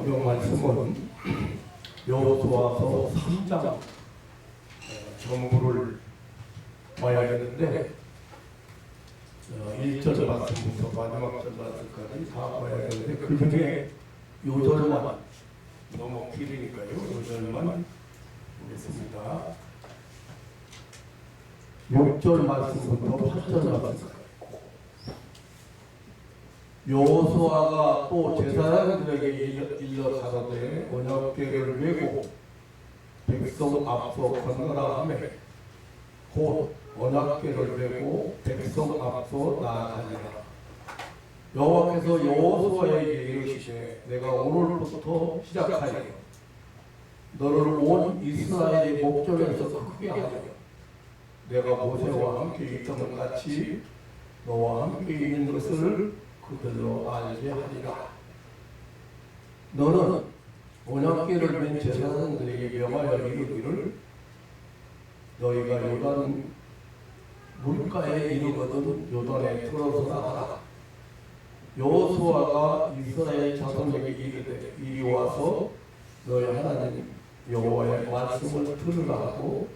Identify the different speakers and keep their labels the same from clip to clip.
Speaker 1: 성경 말씀은 여호수아서 3장 전부를 봐야겠는데 1절 말씀부터 마지막 절 말씀까지 다 봐야겠는데 그 중에 요절만 너무 길으니까요. 요절만 보겠습니다. 6절 말씀부터 8절 말씀까지. 여호수아가 또 제사장들에게 일러 가로되 언약궤를 메고 백성 앞서 건너라 하며 곧 언약궤를 메고 백성 앞서 나아가니라. 여호와께서 여호수아에게 이르시되 내가 오늘부터 시작하여 너를 온 이스라엘의 목전에서 크게 하여 내가 모세와 함께 있던 것 같이 너와 함께 있는 것을 그들로 알게 하리라. 너는 언약궤를 맨 제사장들에게 명하여 이르기를 너희가 요단 물가에 이르거든 요단에 들어서 나가라. 여호수아가 이스라엘 자손에게 이르되 이리 와서 너희 하나님 여호와의 말씀을 들으라 하고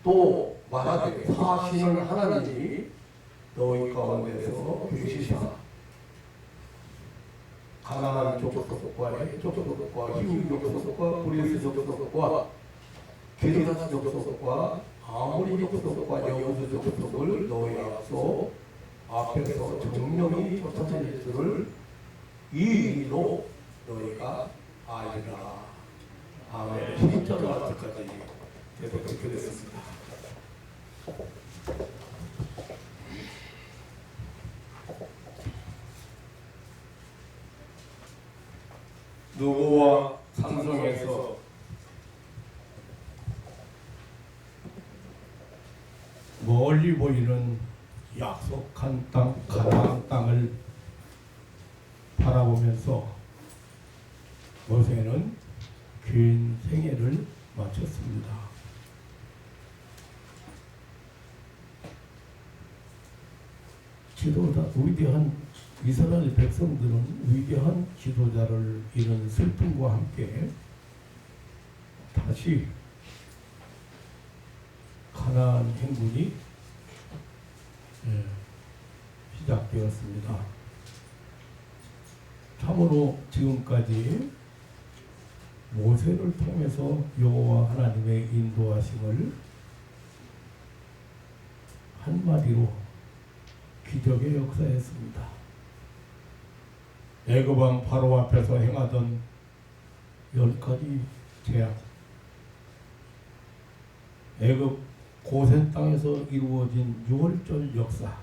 Speaker 1: 또 말하되 사시는 하나님이 너희 가운데서 계시사 가나안 족속과 헷 족속과 히윗 족속과 브리스 족속과 기르다스 족속과 아모리 족속과 여부스 족속을 너희 앞에서 정령이 쫓아낼 줄을 이 일로 너희가 알리라. 아멘. 10절 말씀까지 계속 그렇게 됐습니다. 노고와 산성에서 멀리 보이는 약속한 땅 가나안 땅을 바라보면서 모세는 긴 생애를 마쳤습니다. 지도자 위대한 이스라엘 백성들은 위대한 지도자를 잃은 슬픔과 함께 다시 가나안 행군이 시작되었습니다. 참으로 지금까지 모세를 통해서 여호와 하나님의 인도하심을 한마디로 기적의 역사였습니다. 애굽 왕 바로 앞에서 행하던 10가지 재앙, 애굽 고센 땅에서 이루어진 6월절 역사,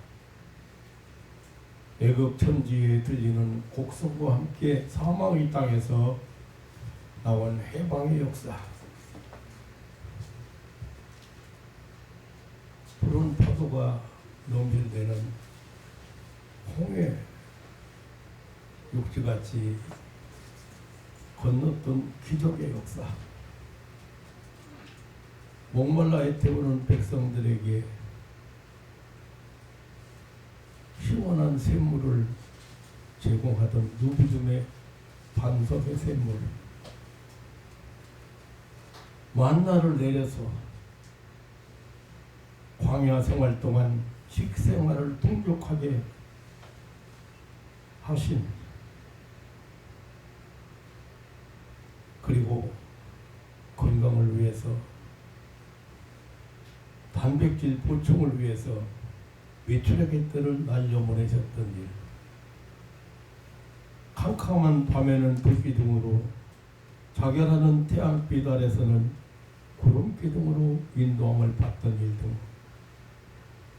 Speaker 1: 애굽 천지에 들리는 곡성과 함께 사망의 땅에서 나온 해방의 역사, 푸른 파도가 넘실대는 홍해 육지같이 건넜던 기적의 역사, 목말라 애태우는 백성들에게 시원한 샘물을 제공하던 누비즘의 반석의 샘물, 만나를 내려서 광야 생활 동안 식생활을 풍족하게 하신, 그리고 건강을 위해서 단백질 보충을 위해서 메추라기 뜰을 날려보내셨던 일, 캄캄한 밤에는 불기둥으로 자결하는 태양빛 아래서는 구름기둥으로 인도함을 받던 일 등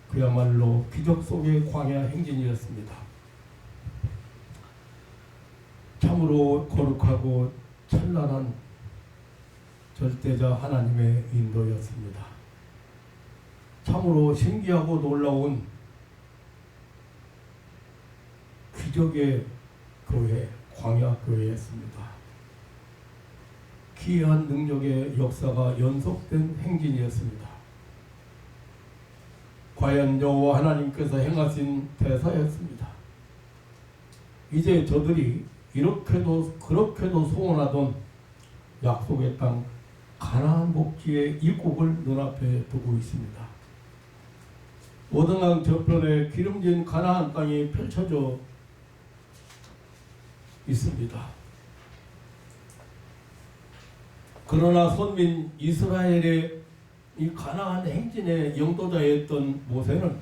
Speaker 1: 그야말로 기적 속의 광야 행진이었습니다. 참으로 거룩하고 찬란한 절대자 하나님의 인도였습니다. 참으로 신기하고 놀라운 기적의 교회, 광야 교회였습니다. 기이한 능력의 역사가 연속된 행진이었습니다. 과연 여호와 하나님께서 행하신 대사였습니다. 이제 저들이 이렇게도 그렇게도 소원하던 약속의 땅 가나안 복지의 입국을 눈앞에 두고 있습니다. 오등강 저편에 기름진 가나안 땅이 펼쳐져 있습니다. 그러나 선민 이스라엘의 이 가나안 행진의 영도자였던 모세는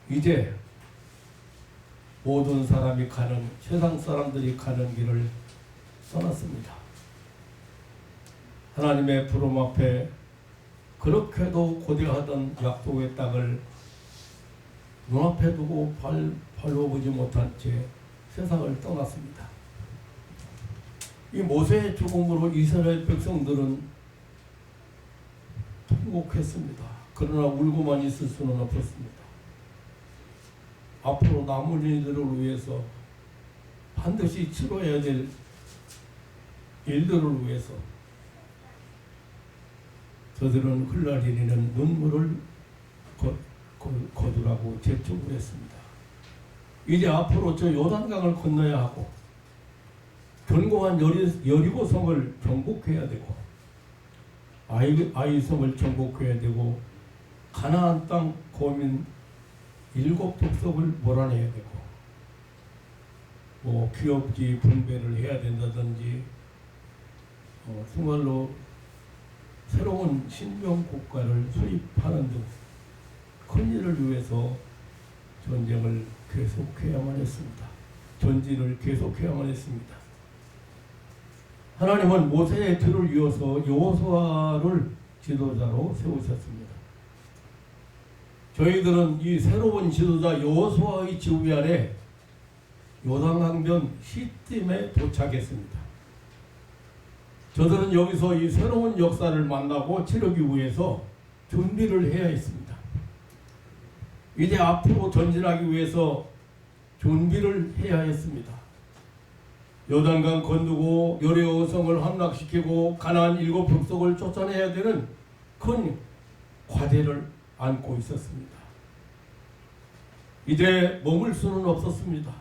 Speaker 1: 이제 모든 사람이 가는, 세상 사람들이 가는 길을 떠났습니다. 하나님의 부름 앞에 그렇게도 고대하던 약속의 땅을 눈앞에 두고 발로 보지 못한 채 세상을 떠났습니다. 이 모세의 죽음으로 이스라엘 백성들은 통곡했습니다. 그러나 울고만 있을 수는 없었습니다. 앞으로 남은 이들을 위해서 반드시 치러야 될 일들을 위해서 저들은 흘러내리는 눈물을 거두라고 재촉을 했습니다. 이제 앞으로 저 요단강을 건너야 하고 견고한 여리고성을 정복해야 되고 아이성을 정복해야 되고 가나안 땅 거민 7 족속을 몰아내야 되고 뭐 기업지 분배를 해야 된다든지 정말로 새로운 신병 국가를 수립하는 등 큰 일을 위해서 전쟁을 계속해야만 했습니다. 전진을 계속해야만 했습니다. 하나님은 모세의 뒤를 이어서 여호수아를 지도자로 세우셨습니다. 저희들은 이 새로운 지도자 여호수아의 지휘 아래 요단강변 시딤에 도착했습니다. 저들은 여기서 이 새로운 역사를 만나고 치르기 위해서 준비를 해야 했습니다. 이제 앞으로 전진하기 위해서 준비를 해야 했습니다. 요단강 건너고 여리고성을 함락시키고 가나안 7 족속을 쫓아내야 되는 큰 과제를 안고 있었습니다. 이제 머물 수는 없었습니다.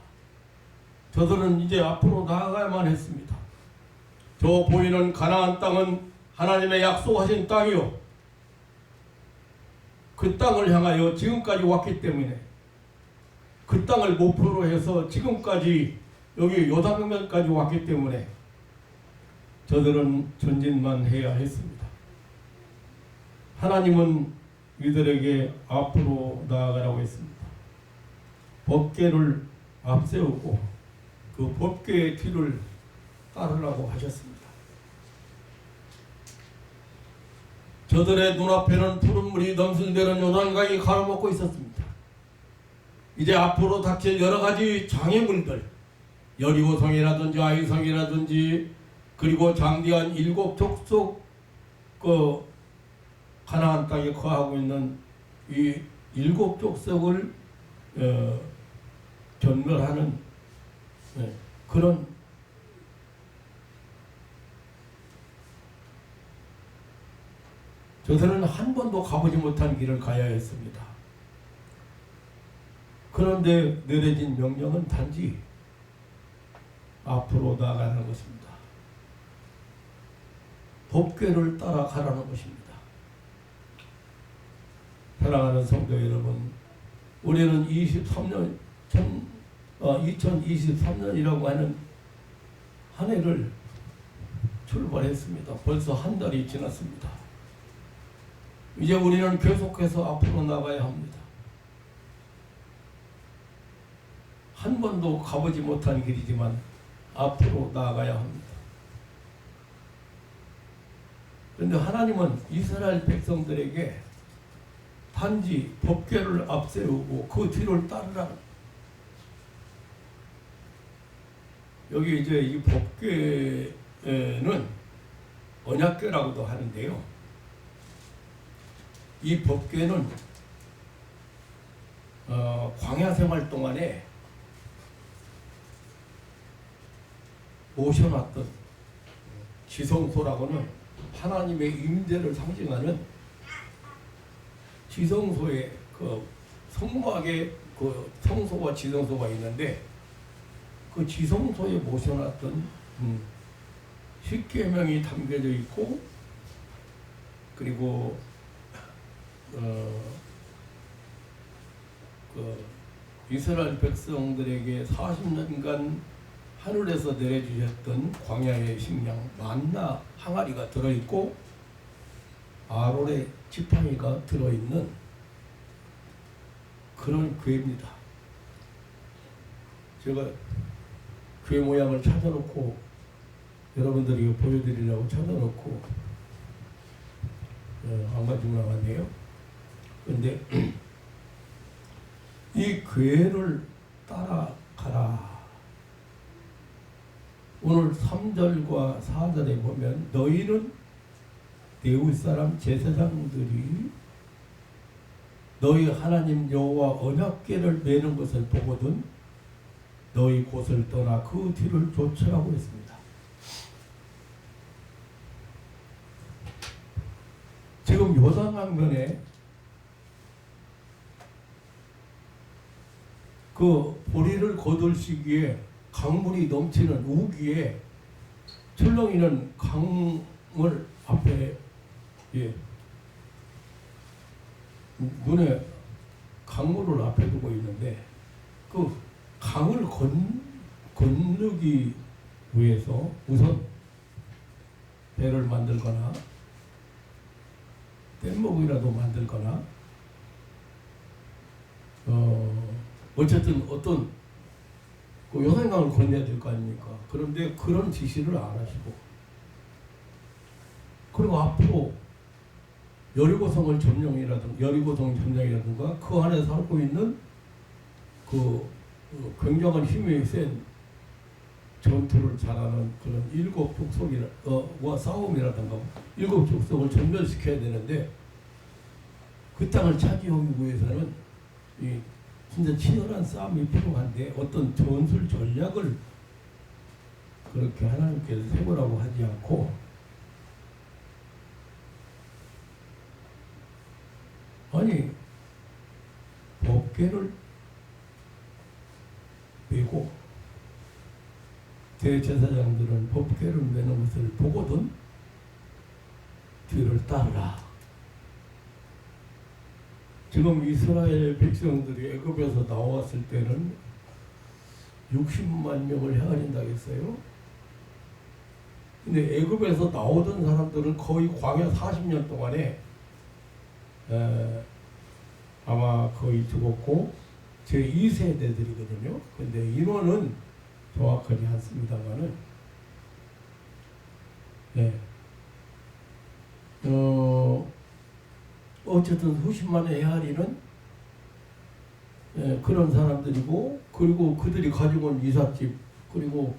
Speaker 1: 저들은 이제 앞으로 나아가야만 했습니다. 저 보이는 가나안 땅은 하나님의 약속하신 땅이요, 그 땅을 향하여 지금까지 왔기 때문에 그 땅을 목표로 해서 지금까지 여기 요단강변까지 왔기 때문에 저들은 전진만 해야 했습니다. 하나님은 이들에게 앞으로 나아가라고 했습니다. 법궤를 앞세우고 그 법궤의 뒤를 따르라고 하셨습니다. 저들의 눈앞에는 푸른 물이 넘실대는 요단강이 가로막고 있었습니다. 이제 앞으로 닥칠 여러 가지 장애물들, 여리고성이라든지 아이성이라든지 그리고 장대한 7 족속 그 가나안 땅에 거하고 있는 이 7 족속을 전멸하는 그런 저들은 한 번도 가보지 못한 길을 가야 했습니다. 그런데 내려진 명령은 단지 앞으로 나아가는 것입니다. 법궤를 따라가라는 것입니다. 사랑하는 성도 여러분, 우리는 2023년이라고 하는 한 해를 출발했습니다. 벌써 한 달이 지났습니다. 이제 우리는 계속해서 앞으로 나가야 합니다. 한 번도 가보지 못한 길이지만 앞으로 나아가야 합니다. 그런데 하나님은 이스라엘 백성들에게 단지 법궤를 앞세우고 그 뒤를 따르라. 여기 이제 이 법궤는 언약궤라고도 하는데요. 이 법궤는 광야 생활 동안에 모셔놨던 지성소라고는 하나님의 임재를 상징하는 지성소에 그 성막에 그 성소와 지성소가 있는데 그 그 지성소에 모셔놨던 십계명이 담겨져 있고, 그리고 그 이스라엘 백성들에게 40년간 하늘에서 내려주셨던 광야의 식량 만나 항아리가 들어있고 아론의 지팡이가 들어있는 그런 궤입니다. 제가 궤 모양을 찾아놓고 여러분들에게 보여드리려고 찾아놓고 안 가지고 나왔네요. 그런데 이 궤를 따라가라. 오늘 3절과 4절에 보면 너희는 레위 사람 제사장들이 너희 하나님 여호와 언약궤를 매는 것을 보거든 너희 곳을 떠나 그 뒤를 쫓으라고 했습니다. 지금 요단강변에 그 보리를 거둘 시기에 강물이 넘치는 우기에 출렁이는 강을 앞에 눈에 강물을 앞에 두고 있는데 그 강을 건너기 위해서 우선 배를 만들거나 뗏목이라도 만들거나 어쨌든 어떤 그 요단강을 건너야 될 거 아닙니까? 그런데 그런 지시를 안 하시고 그리고 앞으로 여리고성 점령이라든가 그 안에 살고 있는 그 굉장한 힘이 센 전투를 잘하는 그런 일곱 족속과 싸움이라든가 일곱 족속을 전멸시켜야 되는데 그 땅을 차지하기 위해서는 이 진짜 치열한 싸움이 필요한데 어떤 전술 전략을 그렇게 하나님께서 세우라고 하지 않고 아니 법궤를 메고 대제사장들은 법궤를 메는 것을 보거든 뒤를 따르라. 지금 이스라엘 백성들이 애굽에서 나왔을 때는 60만 명을 헤아린다 했어요. 근데 애굽에서 나오던 사람들은 거의 광야 40년 동안에 아마 거의 죽었고 제2세대들이거든요. 근데 인원은 정확하지 않습니다만은 어쨌든 수십만의 헤아리는 그런 사람들이고 그리고 그들이 가지고 온 이삿집 그리고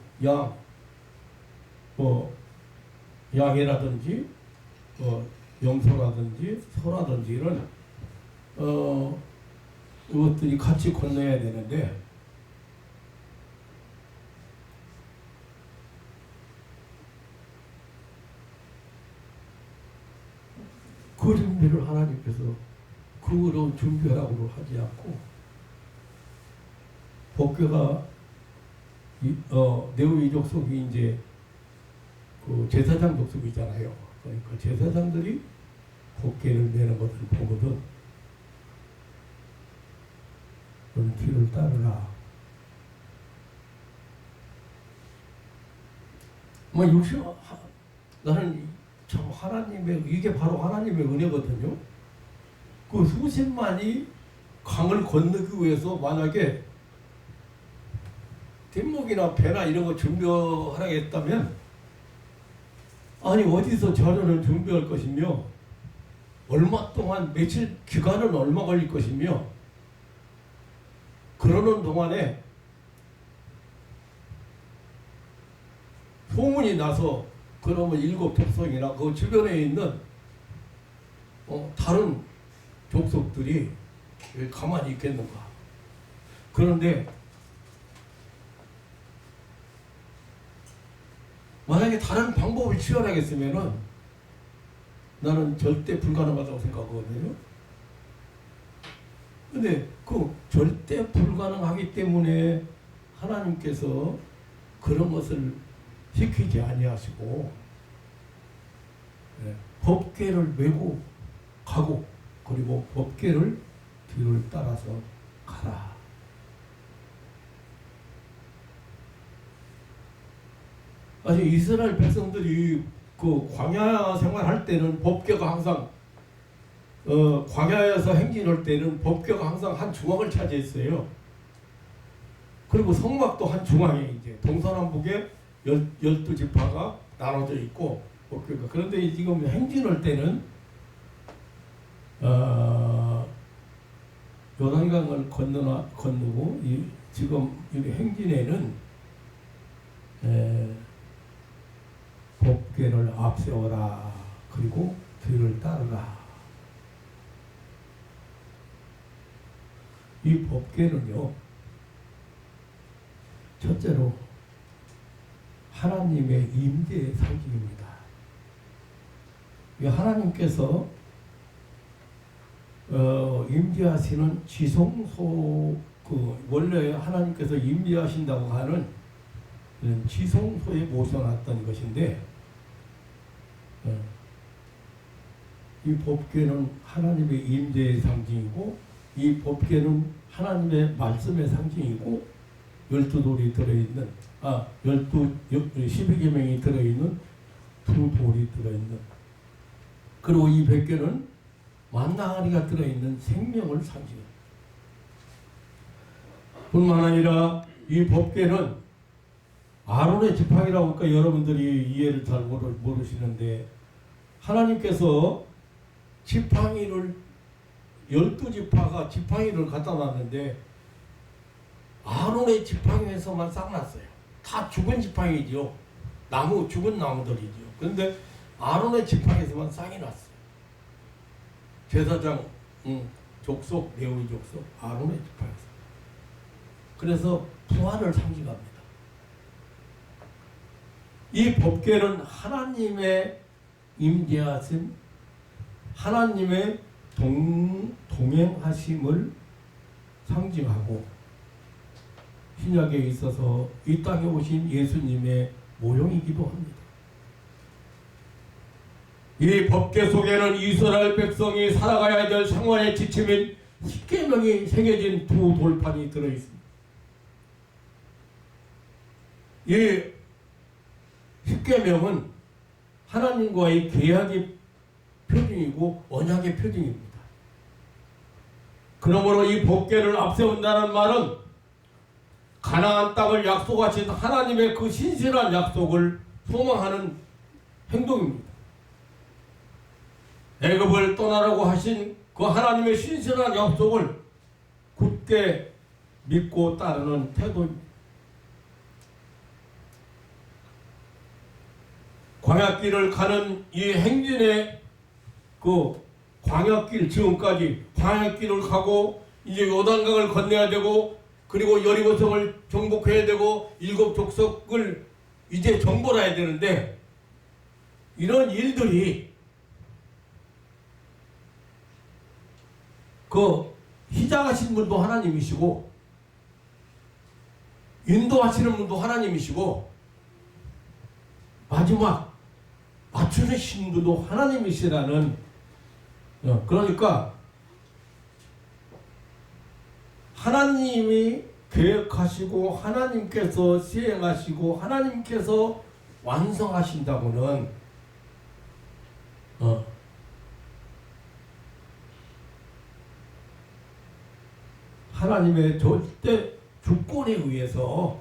Speaker 1: 양이라든지 염소라든지 소라든지 이런 이것들이 같이 건너야 되는데 그 준비를 하나님께서 그 어려운 준비하라고 하지 않고 법궤가 레위 족속이 이제 그 제사장 족속이잖아요. 그러니까 제사장들이 법궤를 내는 것을 보거든 그런 뒤를 따르라. 나는 참 하나님의 이게 바로 하나님의 은혜거든요. 그 수십만이 강을 건너기 위해서 만약에 뒷목이나 배나 이런 거 준비하라고 했다면 아니 어디서 자료를 준비할 것이며 얼마 동안 며칠 기간은 얼마 걸릴 것이며 그러는 동안에 소문이 나서 그러면 일곱 족속이나 그 주변에 있는 다른 족속들이 가만히 있겠는가. 그런데 만약에 다른 방법을 취하겠으면은 나는 절대 불가능하다고 생각하거든요. 근데 그 절대 불가능하기 때문에 하나님께서 그런 것을 시키지 아니하시고 법궤를 메고 가고 그리고 법궤를 뒤를 따라서 가라. 아니 이스라엘 백성들이 그 광야 생활할 때는 법궤가 항상 광야에서 행진할 때는 법궤가 항상 한 중앙을 차지했어요. 그리고 성막도 한 중앙에 이제 동서남북에 12지파가 나눠져 있고 법궤가. 그런데 지금 행진할 때는 요단강을 건너고 지금 이 행진에는 법궤를 앞세워라. 그리고 뒤를 따르라. 이 법궤는요, 첫째로 하나님의 임재의 상징입니다. 이 하나님께서 임재하시는 지성소, 원래 하나님께서 임재하신다고 하는 지성소에 모셔놨던 것인데, 이 법궤는 하나님의 임재의 상징이고, 이 법궤는 하나님의 말씀의 상징이고, 12돌이 들어있는, 12계명이 들어있는 두 돌이 들어있는, 그리고 이 법궤는 만나가리가 들어있는 생명을 상징합니다. 뿐만 아니라 이 법궤는 아론의 지팡이라고 하니까 여러분들이 이해를 잘 모르시는데, 하나님께서 지팡이를 12지파가 지팡이를 갖다 놨는데 아론의 지팡이에서만 싹 났어요. 다 죽은 지팡이죠. 죽은 나무들이죠. 그런데 아론의 지팡이에서만 싹이 났어요. 제사장 족속, 레위 족속, 아론의 지팡이에서. 그래서 부활을 상징합니다. 이 법궤는 하나님의 임재하심, 하나님의 동행하심을 상징하고, 신약에 있어서 이 땅에 오신 예수님의 모형이기도 합니다. 이 법궤 속에는 이스라엘 백성이 살아가야 될 생활의 지침인 십계명이 새겨진 두 돌판이 들어있습니다. 이 십계명은 하나님과의 계약의 표징이고 언약의 표징입니다. 그러므로 이 법궤를 앞세운다는 말은 가나안 땅을 약속하신 하나님의 그 신실한 약속을 소망하는 행동입니다. 애굽을 떠나라고 하신 그 하나님의 신실한 약속을 굳게 믿고 따르는 태도입니다. 광야길을 가는 이 행진의 그 광야길, 지금까지 광야길을 가고 이제 요단강을 건너야 되고, 그리고 여리고성을 정복해야 되고, 7족속을 이제 정벌해야 되는데, 이런 일들이 시작하신 분도 하나님이시고, 인도하시는 분도 하나님이시고, 마지막 맞추신 분도 하나님이시라는, 그러니까 하나님이 계획하시고 하나님께서 시행하시고 하나님께서 완성하신다고는 하나님의 절대 주권에 의해서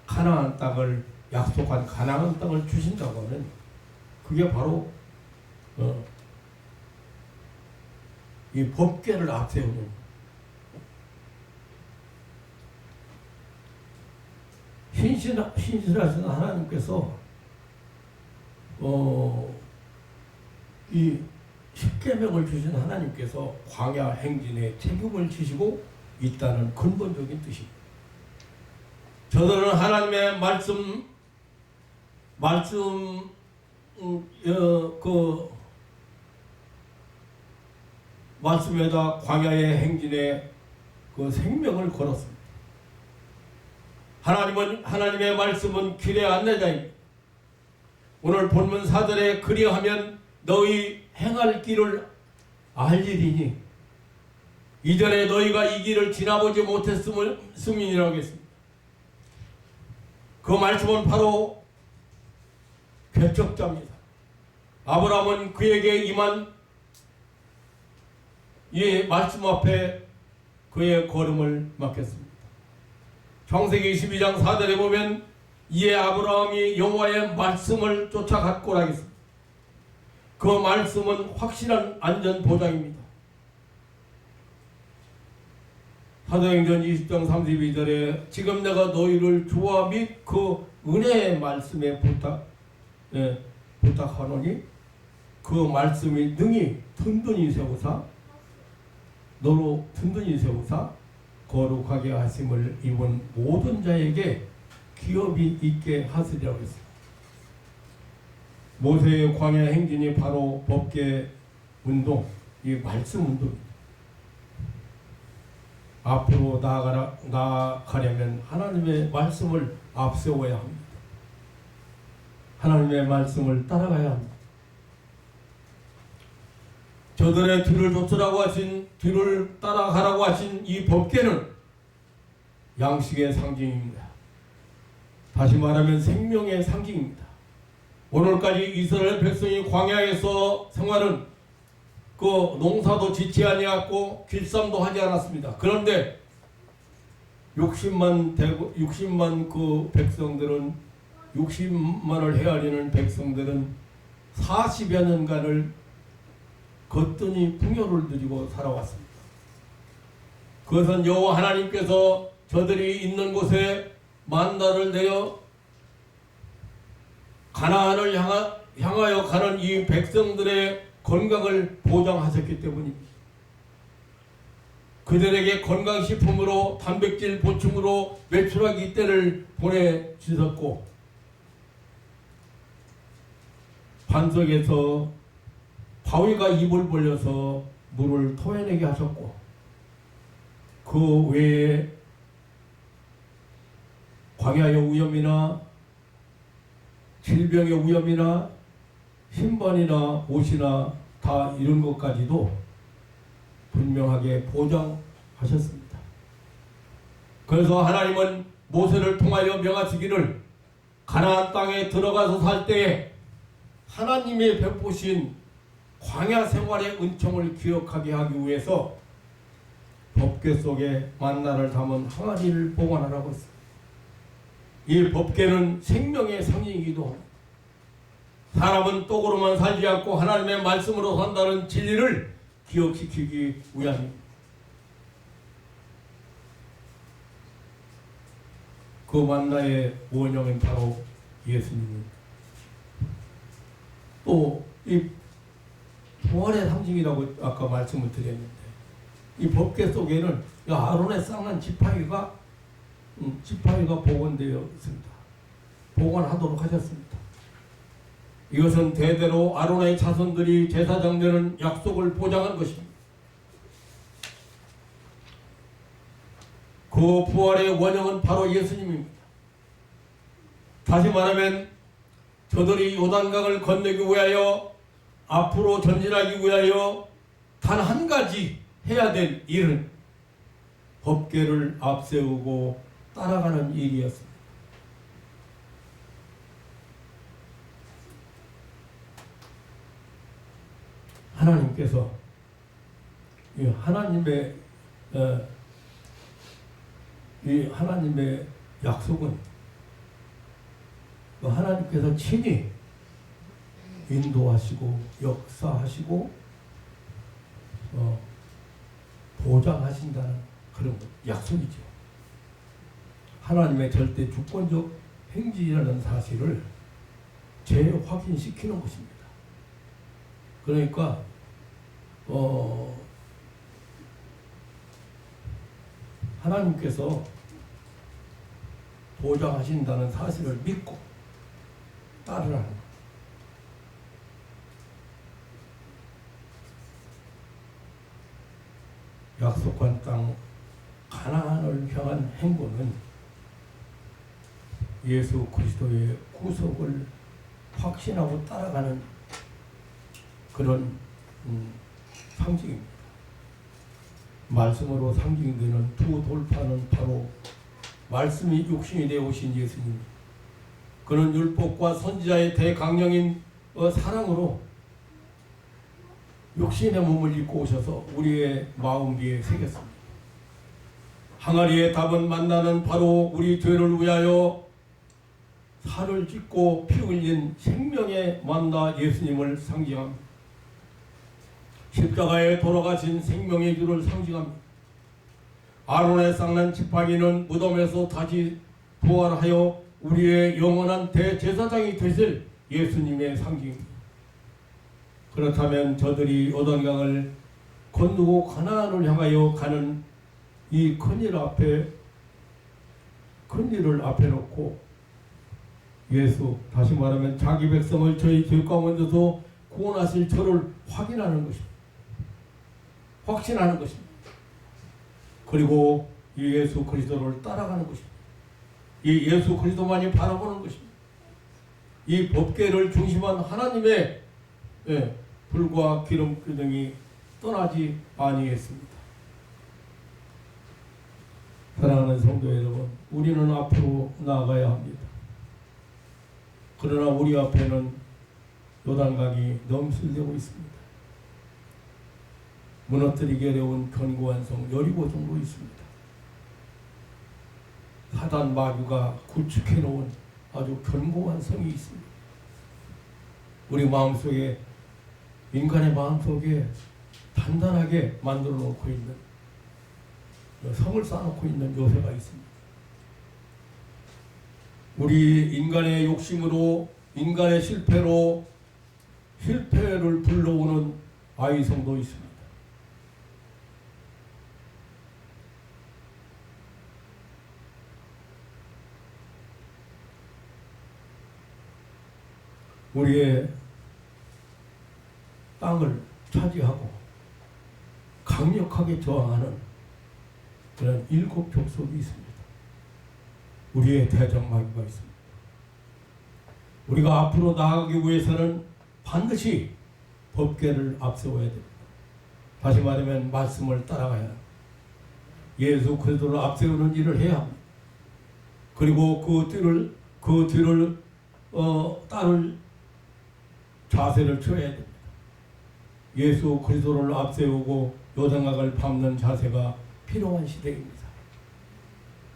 Speaker 1: 가나안 땅을, 약속한 가나안 땅을 주신다고 하는, 그게 바로 이 법궤를 앞세우는, 신실하신 하나님께서 이 십계명을 주신 하나님께서 광야 행진에 책임을 지시고 있다는 근본적인 뜻입니다. 저들은 하나님의 말씀에다 광야의 행진에 그 생명을 걸었습니다. 하나님의 말씀은 길의 안내자입니다. 오늘 본문 4절에 그리하면 너희 행할 길을 알리리니 이전에 너희가 이 길을 지나보지 못했음이라고 했습니다. 그 말씀은 바로 개척자입니다. 아브라함은 그에게 임한 이 말씀 앞에 그의 걸음을 맡겼습니다. 창세기 22장 4절에 보면 이에 아브라함이 여호와의 말씀을 쫓아갔고라 하겠습니다. 그 말씀은 확실한 안전 보장입니다. 사도행전 20장 32절에 지금 내가 너희를 주와 및 그 은혜의 말씀에 부탁하노니 그 말씀이 능히 든든히 세우사 너로 든든히 세우사 거룩하게 하심을 입은 모든 자에게 기업이 있게 하시리라고 했습니다. 모세의 광야 행진이 바로 법계 운동, 이 말씀 운동입니다. 앞으로 나아가려면 하나님의 말씀을 앞세워야 합니다. 하나님의 말씀을 따라가야 합니다. 저들의 뒤를 쫓으라고 하신, 뒤를 따라가라고 하신 이 법궤는 양식의 상징입니다. 다시 말하면 생명의 상징입니다. 오늘까지 이스라엘 백성이 광야에서 생활은 그 농사도 짓지 아니하고 길쌈도 하지 않았습니다. 그런데 60만 그 백성들은 60만을 헤아리는 백성들은 40여 년간을 거뜬히 풍요를 누리고 살아왔습니다. 그것은 여호와 하나님께서 저들이 있는 곳에 만나를 내려 가나안을 향하여 가는 이 백성들의 건강을 보장하셨기 때문입니다. 그들에게 건강식품으로 단백질 보충으로 메추라기 떼를 보내주셨고 반석에서 바위가 입을 벌려서 물을 토해내게 하셨고 그 외에 광야의 위험이나 질병의 위험이나 신번이나 옷이나 다 이런 것까지도 분명하게 보장하셨습니다. 그래서 하나님은 모세를 통하여 명하시기를 가나안 땅에 들어가서 살 때에 하나님이 베푸신 광야 생활의 은총을 기억하게 하기 위해서 법궤 속에 만나를 담은 항아리를 보관하라고 했습니다. 이 법궤는 생명의 상징이기도 합니다. 사람은 떡으로만 살지 않고 하나님의 말씀으로 산다는 진리를 기억시키기 위함입니다. 그 만나의 원형은 바로 예수님입니다. 또 이 부활의 상징이라고 아까 말씀을 드렸는데 이 법궤 속에는 아론의 쌍난 지팡이가 복원되어 있습니다. 복원하도록 하셨습니다. 이것은 대대로 아론의 자손들이 제사장 되는 약속을 보장한 것입니다. 그 부활의 원형은 바로 예수님입니다. 다시 말하면 저들이 요단강을 건너기 위하여 앞으로 전진하기 위하여 단 한 가지 해야 될 일은 법궤를 앞세우고 따라가는 일이었습니다. 하나님께서 이 하나님의 약속은 하나님께서 친히 인도하시고 역사하시고 보장하신다는 그런 약속이죠. 하나님의 절대 주권적 행진이라는 사실을 재확인시키는 것입니다. 그러니까 하나님께서 보장하신다는 사실을 믿고 따르라는 것. 약속한 땅 가나안을 향한 행보는 예수 그리스도의 구속을 확신하고 따라가는 그런 상징입니다. 말씀으로 상징되는 두 돌파는 바로 말씀이 육신이 되어 오신 예수님, 그는 율법과 선지자의 대강령인 사랑으로 육신의 몸을 입고 오셔서 우리의 마음 위에 새겼습니다. 항아리의 답은 만나는 바로 우리 죄를 위하여 살을 찢고 피 흘린 생명의 만나 예수님을 상징합니다. 십자가에 돌아가신 생명의 주를 상징합니다. 아론의 쌍난 지팡이는 무덤에서 다시 부활하여 우리의 영원한 대제사장이 되실 예수님의 상징입니다. 그렇다면 저들이 요단강을 건너고 가나안을 향하여 가는 이 큰일을 앞에 놓고 예수, 다시 말하면 자기 백성을 저희 죄 가운데서 구원하실 저를 확인하는 것입니다. 확신하는 것입니다. 그리고 이 예수 그리스도를 따라가는 것입니다. 이 예수 그리스도만이 바라보는 것입니다. 이 법궤를 중심한 하나님의 불과 기름기 등이 떠나지 아니했습니다. 사랑하는 성도 여러분, 우리는 앞으로 나아가야 합니다. 그러나 우리 앞에는 요단강이 넘실대고 있습니다. 무너뜨리기 어려운 견고한 성 여리고 정도 있습니다. 사단 마귀가 구축해 놓은 아주 견고한 성이 있습니다. 우리 마음속에, 인간의 마음속에 단단하게 만들어 놓고 있는, 성을 쌓아놓고 있는 요새가 있습니다. 우리 인간의 욕심으로, 인간의 실패를 불러오는 아이성도 있습니다. 우리의 땅을 차지하고 강력하게 저항하는 그런 일곱 족속이 있습니다. 우리의 대적마귀가 있습니다. 우리가 앞으로 나아가기 위해서는 반드시 법궤를 앞세워야 됩니다. 다시 말하면 말씀을 따라가야, 예수 그리스도를 앞세우는 일을 해야 합니다. 그리고 그 뒤를 따를 자세를 취해야 됩니다. 예수 그리스도를 앞세우고 요단강을 밟는 자세가 필요한 시대입니다.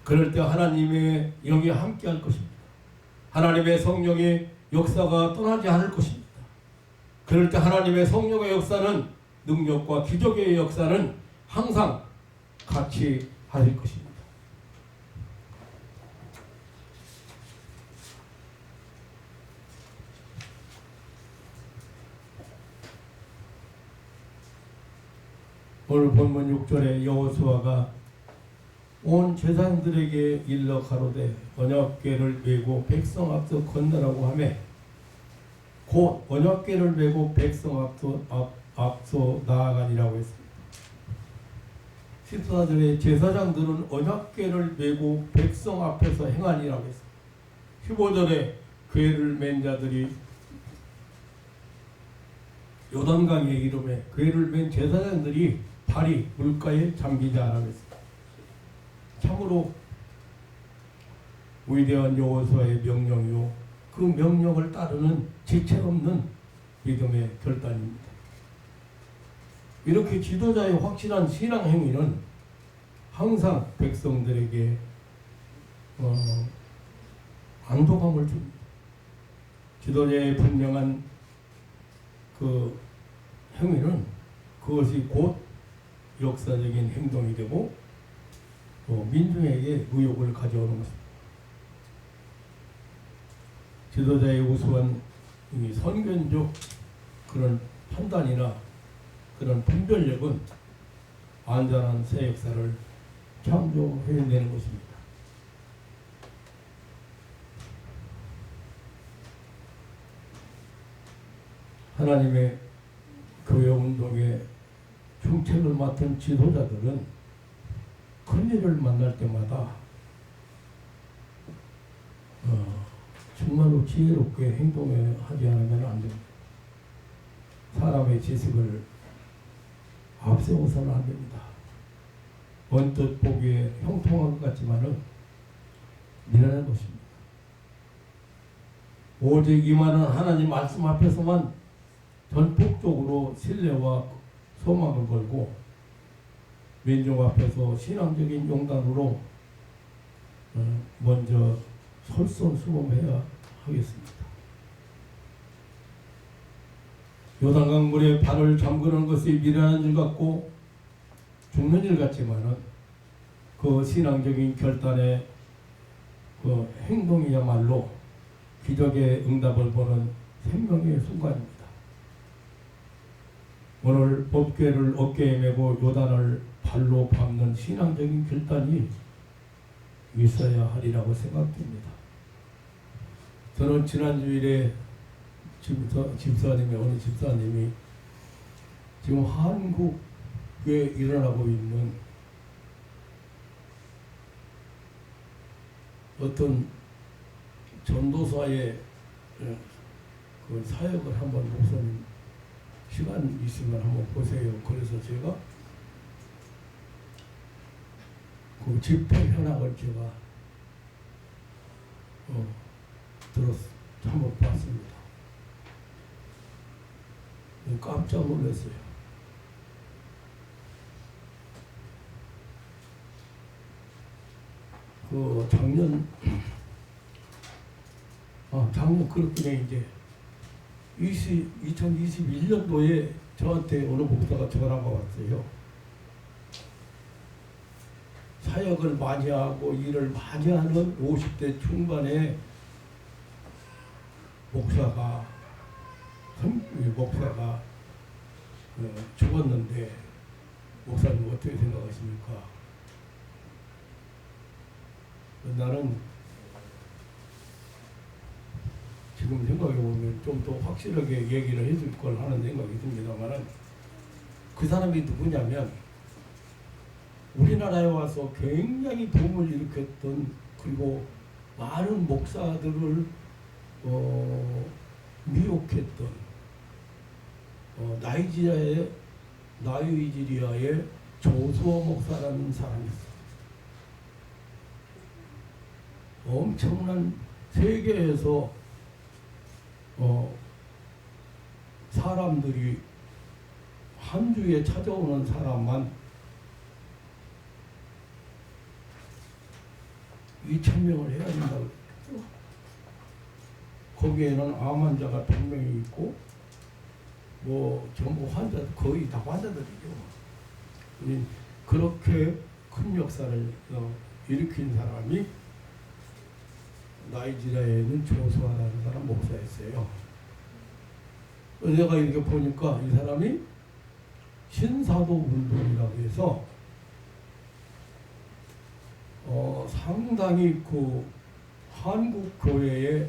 Speaker 1: 그럴 때 하나님의 영이 함께할 것입니다. 하나님의 성령의 역사가 떠나지 않을 것입니다. 그럴 때 하나님의 성령의 역사는, 능력과 기적의 역사는 항상 같이 하실 것입니다. 오늘 본문 6절에 여호수아가 온 제사장들에게 일러 가로되 언약궤를 메고 백성 앞서 건너라고 하매 곧 언약궤를 메고 백성 앞서 나아가니라고 했습니다. 14절에 제사장들은 언약궤를 메고 백성 앞에서 행하니라고 했습니다. 15절에 궤를 맨 자들이 요단강의 이름에 궤를 맨 제사장들이 발이 물가에 잠기자라고 했습니다. 참으로 위대한 여호수아의 명령이요, 그 명령을 따르는 지체 없는 믿음의 결단입니다. 이렇게 지도자의 확실한 신앙 행위는 항상 백성들에게 안도감을 줍니다. 지도자의 분명한 그 행위는 그것이 곧 역사적인 행동이 되고 또 민중에게 의욕을 가져오는 것입니다. 지도자의 우수한 선견적 그런 판단이나 그런 분별력은 안전한 새 역사를 창조해내는 것입니다. 하나님의 교회 운동의 중책을 맡은 지도자들은 큰 일을 만날 때마다 정말로 지혜롭게 행동하지 않으면 안 됩니다. 사람의 지식을 앞세워서는 안 됩니다. 언뜻 보기에 형통한 것 같지만은 미련한 것입니다. 오직 임하는 하나님 말씀 앞에서만 전폭적으로 신뢰와 소망을 걸고 민족 앞에서 신앙적인 용단으로 먼저 솔선수범해야 하겠습니다. 요단강 물에 발을 잠그는 것이 미련한 일 같고 죽는 일 같지만은 그 신앙적인 결단의 그 행동이야말로 기적의 응답을 보는 생명의 순간입니다. 오늘 법궤를 어깨에 메고 요단을 발로 밟는 신앙적인 결단이 있어야 하리라고 생각됩니다. 저는 지난 주일에 집사님이 어느 집사님이 지금 한국에 일어나고 있는 어떤 전도사의 그 사역을 한번 목사님 시간 있으면 한번 보세요. 그래서 제가 그 집회 현황을 제가 한번 봤습니다. 깜짝 놀랐어요. 그 작년 그렇군요. 이제 2021년도에 저한테 어느 목사가 전화가 왔어요. 사역을 많이 하고 일을 많이 하는 50대 중반의 목사가 죽었는데 목사님 어떻게 생각하십니까? 나는 지금 생각해보면 좀 더 확실하게 얘기를 해줄 걸 하는 생각이 듭니다만은 그 사람이 누구냐면 우리나라에 와서 굉장히 붐을 일으켰던 그리고 많은 목사들을 미혹했던 나이지리아의 조수어 목사라는 사람이 있어요. 엄청난 세계에서 사람들이 한 주에 찾아오는 사람만 2,000명을 해야 된다고 그랬죠. 거기에는 암 환자가 100명이 있고 전부 환자 거의 다 환자들이죠. 그렇게 큰 역사를 일으킨 사람이 나이지리아에 있는 조수아라는 사람 목사였어요. 내가 이렇게 보니까 이 사람이 신사도 운동이라고 해서 상당히 그 한국 교회에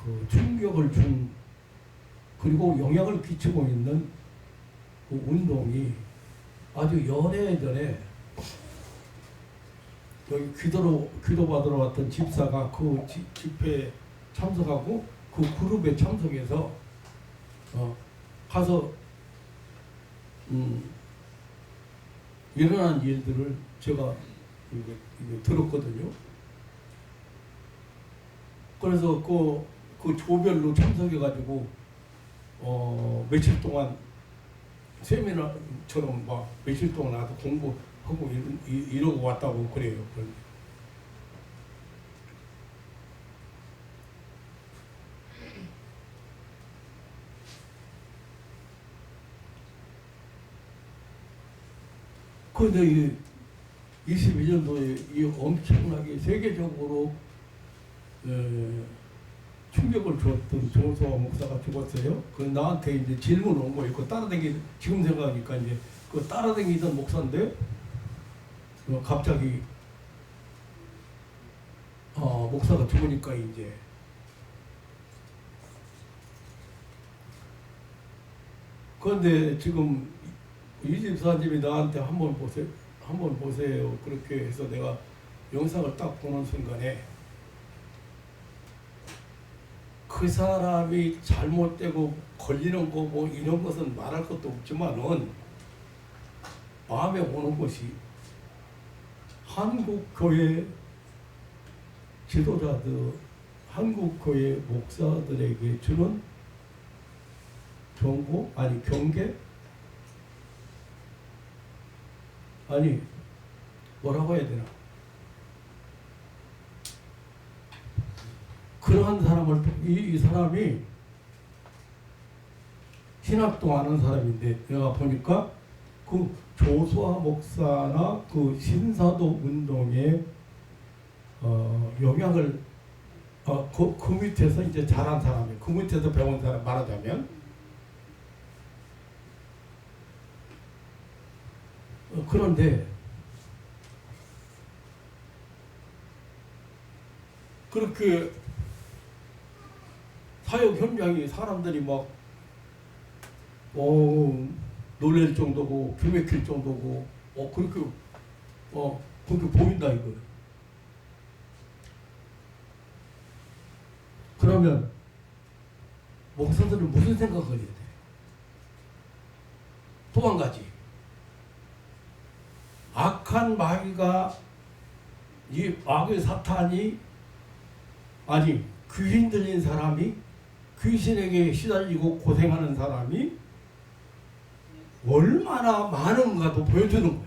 Speaker 1: 그 충격을 준 그리고 영향을 끼치고 있는 그 운동이 아주 연애전에 여기 기도 받으러 왔던 집사가 그 집회에 참석하고 그 그룹에 참석해서 가서 일어난 일들을 제가 이게 들었거든요. 그래서 그 조별로 참석해가지고 며칠 동안 세미나처럼 막 며칠 동안 나도 공부하고 이러고 왔다고 그래요. 그런데 이 21년도에 이 엄청나게 세계적으로 충격을 주었던 조수아 목사가 죽었어요. 그 나한테 이제 질문 온 거예요. 그 지금 생각하니까 이제 그 따라다니던 목사인데 갑자기 목사가 죽으니까 이제 그런데 지금 이 집사님이 나한테 한번 보세요 그렇게 해서 내가 영상을 딱 보는 순간에 그 사람이 잘못되고 걸리는 거 뭐 이런 것은 말할 것도 없지만은 마음에 오는 것이 한국 교회 지도자들, 한국 교회 목사들에게 주는 경고 아니 경계 아니 뭐라고 해야 되나, 그러한 사람을 이 사람이 신학도 아는 사람인데 내가 보니까 그 조수아 목사나 그 신사도 운동에 영향을 그 밑에서 이제 자란 사람이, 그 밑에서 배운 사람 말하자면 그런데 그렇게 사역 현장이 사람들이 막 놀랄 정도고 기맥힐 정도고 그렇게 보인다 이거예요. 그러면 목사들은 무슨 생각을 해야 돼? 또 한 가지, 악한 마귀가, 이 마귀 사탄이, 아니 귀신 들린 사람이, 귀신에게 시달리고 고생하는 사람이 얼마나 많은가도 보여주는 거예요.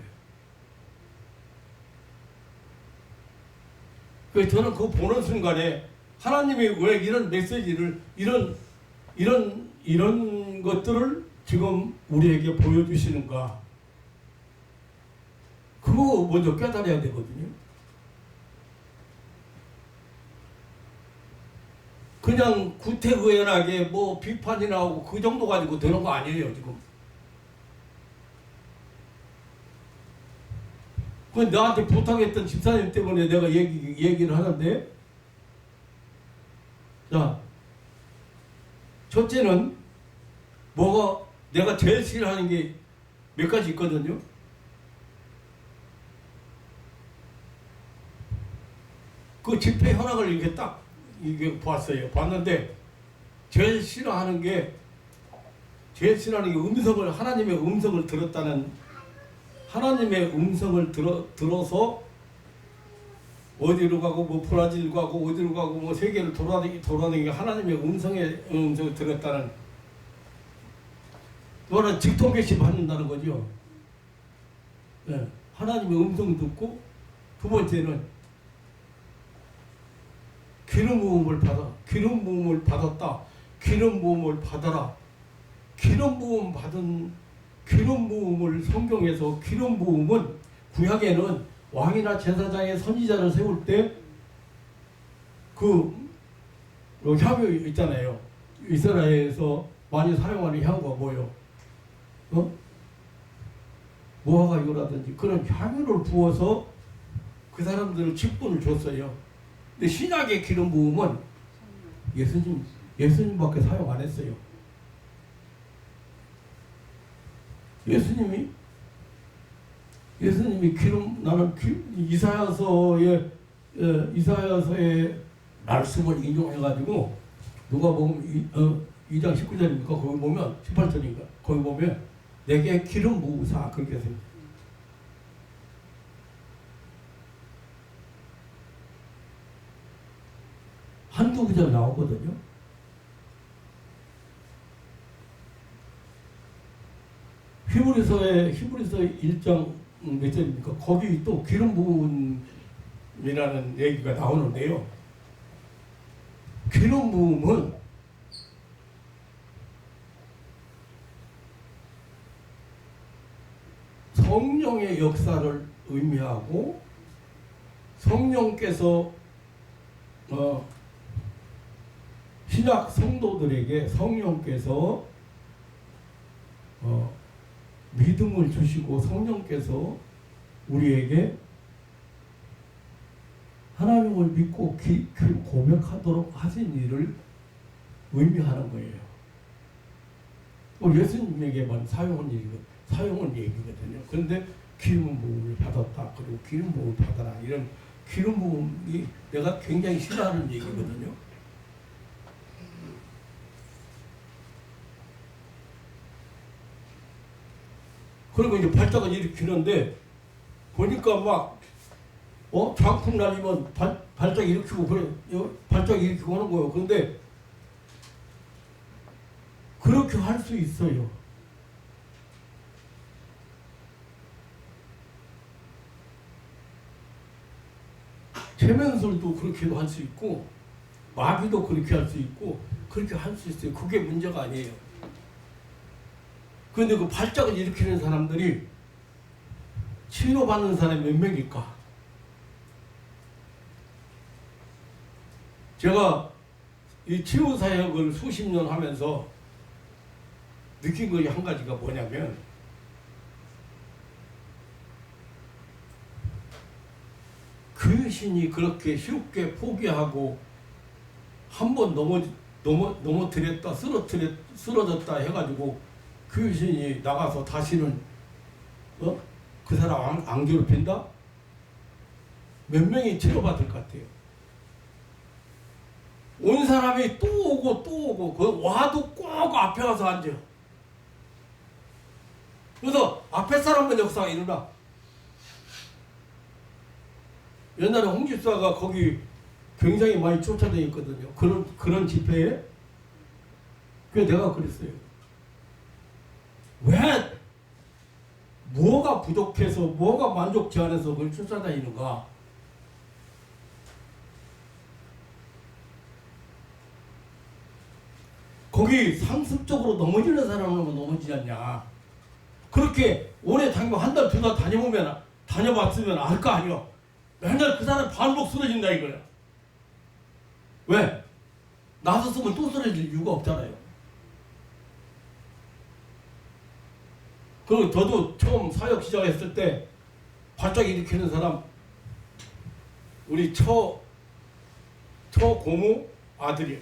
Speaker 1: 그래서 저는 그거 보는 순간에 하나님이 왜 이런 메시지를, 이런 것들을 지금 우리에게 보여주시는가, 그거 먼저 깨달아야 되거든요. 그냥 구태의연하게 뭐 비판이 나오고 그 정도 가지고 되는 거 아니에요 지금. 그 나한테 부탁했던 집사님 때문에 내가 얘기를 하는데, 자, 첫째는 뭐가 내가 제일 싫어하는 게 몇 가지 있거든요. 그 집회 현황을 이렇게 딱 봤어요. 봤는데 제일 싫어하는 게 음성을, 하나님의 음성을 들었다는, 하나님의 음성을 들어서 어디로 가고 뭐 브라질 가고 어디로 가고 뭐 세계를 돌아다니고 하나님의 음성을 들었다는, 너는 직통계시 받는다는 거죠. 네, 하나님의 음성 듣고, 두 번째는 기름 부음을 받았다. 기름 부음을 받아라. 기름 부음을 성경에서, 기름 부음은 구약에는 왕이나 제사장의 선지자를 세울 때 그 향유 있잖아요. 이스라엘에서 많이 사용하는 향유가 뭐예요? 무화과 유라든지 그런 향유를 부어서 그 사람들을 직분을 줬어요. 근데 신약의 기름 부음은 예수님밖에 사용 안 했어요. 예수님이 나는 이사야서의 말씀을 인용해가지고, 누가 보면 2장 19절입니까? 거기 보면 18절인가? 거기 보면 내게 기름 부으사, 그렇게 했어요. 한두 구절 나오거든요. 히브리서 1장 몇 절입니까? 거기 또 기름 부음이라는 얘기가 나오는데요. 기름 부음은 성령의 역사를 의미하고, 성령께서 신약 성도들에게 성령께서 믿음을 주시고, 성령께서 우리에게 하나님을 믿고 고백하도록 하신 일을 의미하는 거예요. 예수님에게만 사용한 얘기거든요. 그런데 기름 부음을 받았다, 그리고 기름 부음을 받아라, 이런 기름 부음이 내가 굉장히 싫어하는 얘기거든요. 그리고 이제 발작을 일으키는데 보니까 막 장풍 날리면 발작 일으키고 그래 발작 일으키고 하는 거예요. 그런데 그렇게 할 수 있어요. 최면술도 그렇게도 할 수 있고 마귀도 그렇게 할 수 있고 그렇게 할 수 있어요. 그게 문제가 아니에요. 그런데 그 발작을 일으키는 사람들이 치료받는 사람이 몇 명일까? 제가 이 치유사역을 수십 년 하면서 느낀 것이 한 가지가 뭐냐면 귀신이 그렇게 쉽게 포기하고 한 번 넘어뜨렸다 쓰러졌다 해가지고 귀신이 나가서 다시는 그 사람 안 괴롭힌다? 몇 명이 치료받을 것 같아요. 온 사람이 또 오고 그 와도 꼭 앞에 와서 앉아. 그래서 앞에 사람만 역사가 일어나. 옛날에 홍 집사가 거기 굉장히 많이 쫓아다녔거든요. 그런 집회에. 그래서 내가 그랬어요. 왜 뭐가 부족해서 뭐가 만족지 않아서 그걸 쫓아다니는가? 거기 상습적으로 넘어지는 사람은 넘어지지 않냐? 그렇게 오래 다니면 한 달, 두 달 다녀봤으면 알 거 아니야. 맨날 그 사람 반복 쓰러진다 이거야. 왜? 나섰으면 또 쓰러질 이유가 없잖아요. 그리고 저도 처음 사역 시작했을 때 발작 일으키는 사람 우리 고모 아들이에요.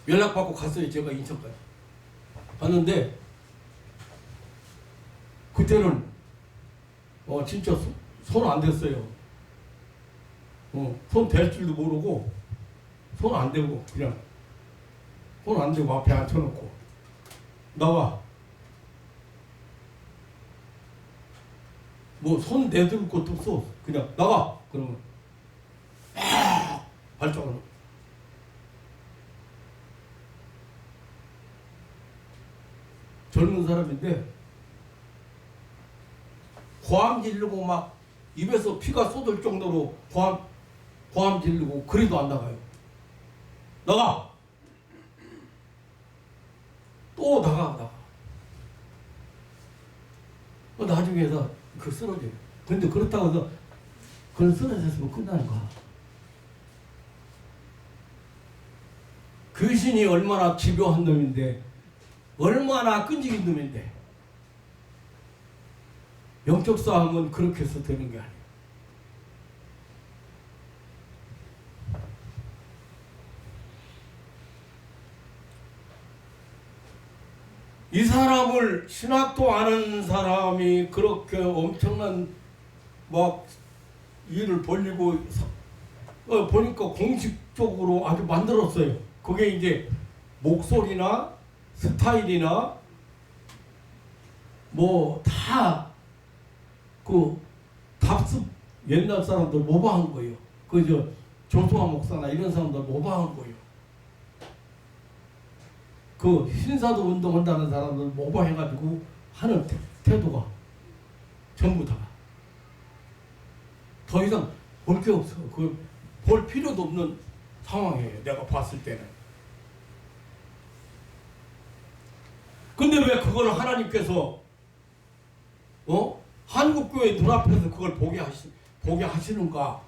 Speaker 1: 연락받고 갔어요. 제가 인천까지 갔는데 그때는 진짜 손 안 댔어요. 손 댈 줄도 모르고 손 안 대고 그냥 손 안 대고 앞에 앉혀놓고 나와. 뭐 손 내들 것도 없어. 그냥 나가. 그러면 발작을. 젊은 사람인데 고함 지르고 막 입에서 피가 쏟을 정도로 고함 지르고 그래도 안 나가요. 나가! 또 나가. 나중에서 쓰러져요. 근데 그렇다고 해서 그건 쓰러졌으면 끝나는 거야. 귀신이 얼마나 집요한 놈인데 얼마나 끈질긴 놈인데 영적 싸움은 그렇게 해서 되는 게 아니에요. 이 사람을 신학도 아는 사람이 그렇게 엄청난 막 일을 벌리고 보니까 공식적으로 아주 만들었어요. 그게 이제 목소리나 스타일이나 뭐 다 그 답습 옛날 사람들 모방한 거예요. 조수아 목사나 이런 사람들 모방한 거예요. 그 신사도 운동한다는 사람들 모방해가지고 하는 태도가 전부 다. 더 이상 볼 게 없어. 볼 필요도 없는 상황이에요. 내가 봤을 때는. 근데 왜 그걸 하나님께서 한국교회 눈앞에서 그걸 보게 하시는가?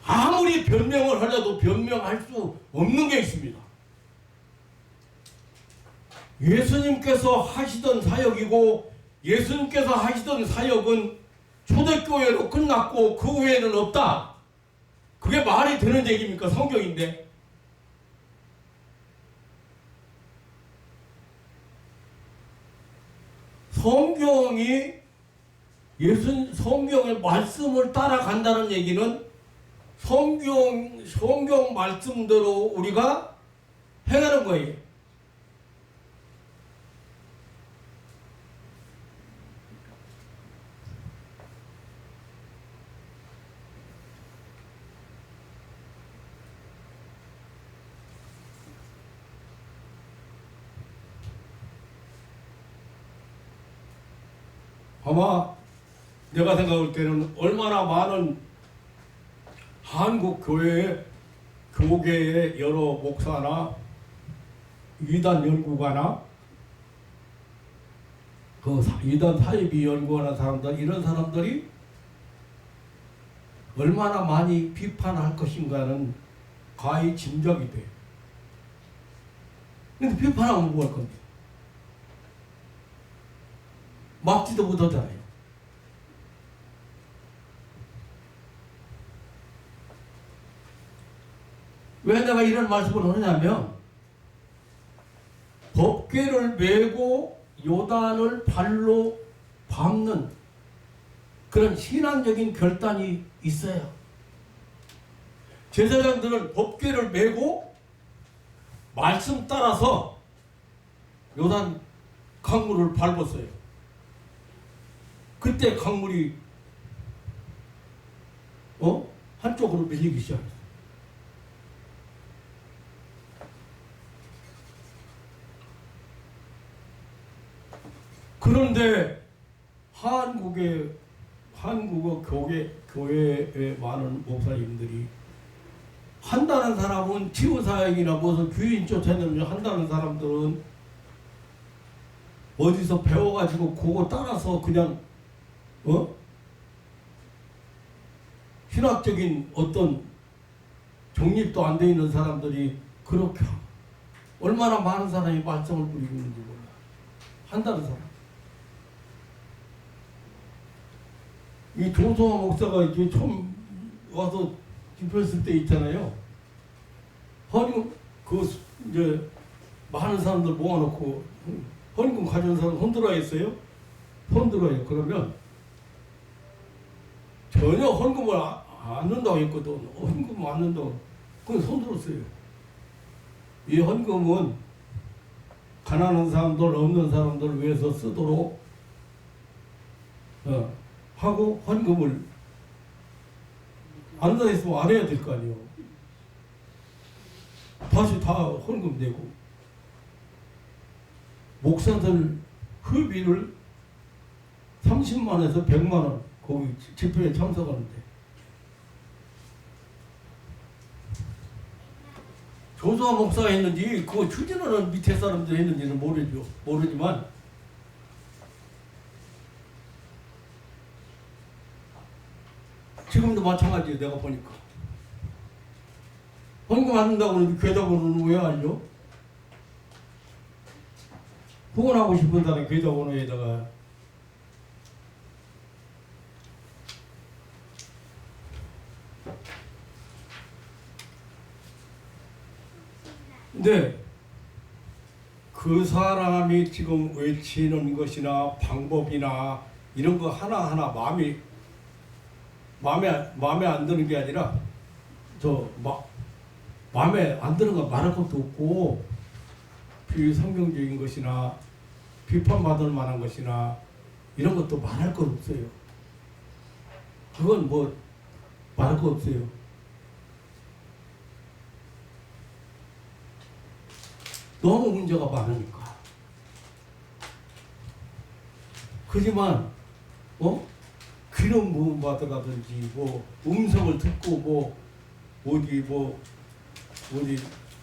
Speaker 1: 아무리 변명을 하려도 변명할 수 없는 게 있습니다. 예수님께서 하시던 사역이고 예수님께서 하시던 사역은 초대교회로 끝났고 그 후에는 없다. 그게 말이 되는 얘기입니까? 성경인데. 성경이 성경의 말씀을 따라간다는 얘기는 성경 말씀대로 우리가 행하는 거예요. 아마 내가 생각할 때는 얼마나 많은 한국 교계의 여러 목사나 이단 연구가나 그 이단 사이비 연구하는 사람들, 이런 사람들이 얼마나 많이 비판할 것인가는 가히 짐작이 돼. 근데 비판하면 뭐 할 건데? 막지도 못하잖아요. 왜 내가 이런 말씀을 하냐면, 법궤를 메고 요단을 발로 밟는 그런 신앙적인 결단이 있어요. 제사장들은 법궤를 메고 말씀 따라서 요단 강물을 밟았어요. 그때 강물이 한쪽으로 밀리기 시작했어요. 그런데 한국어 교회의 많은 목사님들이 한다는 사람은 치유사역이나 무슨 귀인 쫓아내는 한다는 사람들은 어디서 배워가지고 그거 따라서 그냥 신학적인 어떤 정립도 안 돼 있는 사람들이 그렇게 얼마나 많은 사람이 말썽을 부리고 있는지 몰라. 한다는 사람. 이 조성화 목사가 이제 처음 와서 집회했을 때 있잖아요. 헌금 이제 많은 사람들 모아놓고 헌금 가져온 사람 손들어 있어요. 손들어요. 그러면 전혀 헌금을 안 넣는다고 했거든. 헌금 안 넣는다고. 그건 손들었어요. 이 헌금은 가난한 사람들, 없는 사람들을 위해서 쓰도록 하고, 헌금을 안 넣었으면 안 해야 될 거 아니에요. 다시 다 헌금 내고. 목사들 회비를 30만에서 100만원 거기 집회에 참석하는데, 조수아 목사가 했는지 그거 추진하는 밑에 사람들이 했는지는 모르지만 지금도 마찬가지예요. 내가 보니까 헌금 안 된다고 하는데 계좌번호는 왜 알려? 후원하고 싶은 사람이 계좌번호에다가 근데 그 사람이 지금 외치는 것이나 방법이나 이런 거 하나하나 마음에 안 드는 게 아니라 마음에 안 드는 거 말할 것도 없고, 비성경적인 것이나 비판받을 만한 것이나 이런 것도 말할 것 없어요. 그건 뭐 말할 거 없어요. 너무 문제가 많으니까. 하지만 기름 부음 받으라든지 음성을 듣고 어디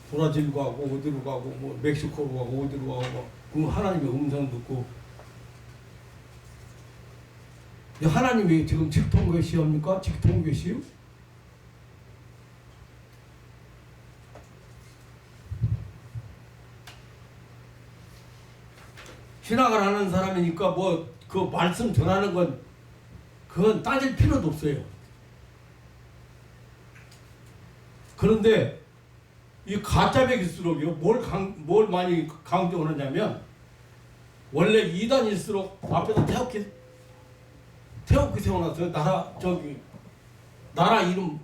Speaker 1: 브라질 가고 어디로 가고 멕시코로 가고 어디로 가고 그럼 하나님의 음성 듣고. 하나님이 지금 직통계 시합니까? 직통계 시요? 신학을 하는 사람이니까 그 말씀 전하는 건 그건 따질 필요도 없어요. 그런데 이 가짜백일수록요 뭘 많이 강조하느냐면 원래 2단일수록 앞에서 태극기 세워놨어요. 나라 이름,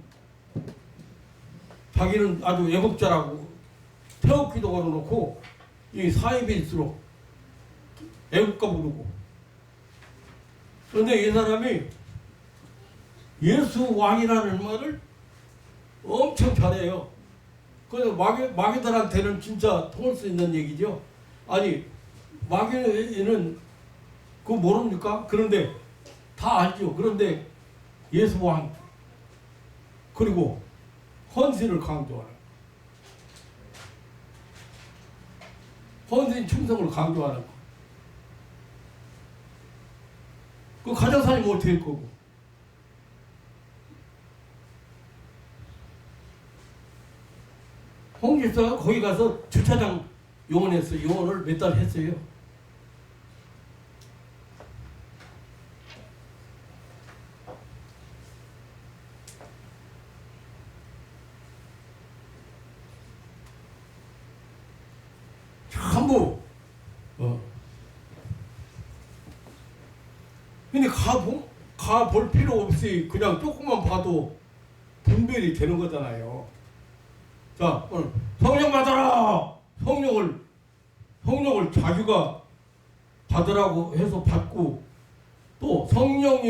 Speaker 1: 자기는 아주 애국자라고 태극기도 걸어놓고, 이 4입일수록 애국가 부르고. 그런데 이 사람이 예수 왕이라는 말을 엄청 잘해요. 그래서 마귀들한테는 진짜 통할 수 있는 얘기죠. 아니, 마귀는 그거 모릅니까? 그런데 다 알죠. 그런데 예수 왕, 그리고 헌신을 강조하는, 헌신 충성을 강조하는 거. 그 가정 살림 못할 거고. 홍 집사가 거기 가서 주차장 요원했어요. 요원을 몇 달 했어요. 전부 근데 가볼 필요 없이 그냥 조금만 봐도 분별이 되는 거잖아요. 자, 오늘 성령 받아라! 성령을 자기가 받으라고 해서 받고, 또 성령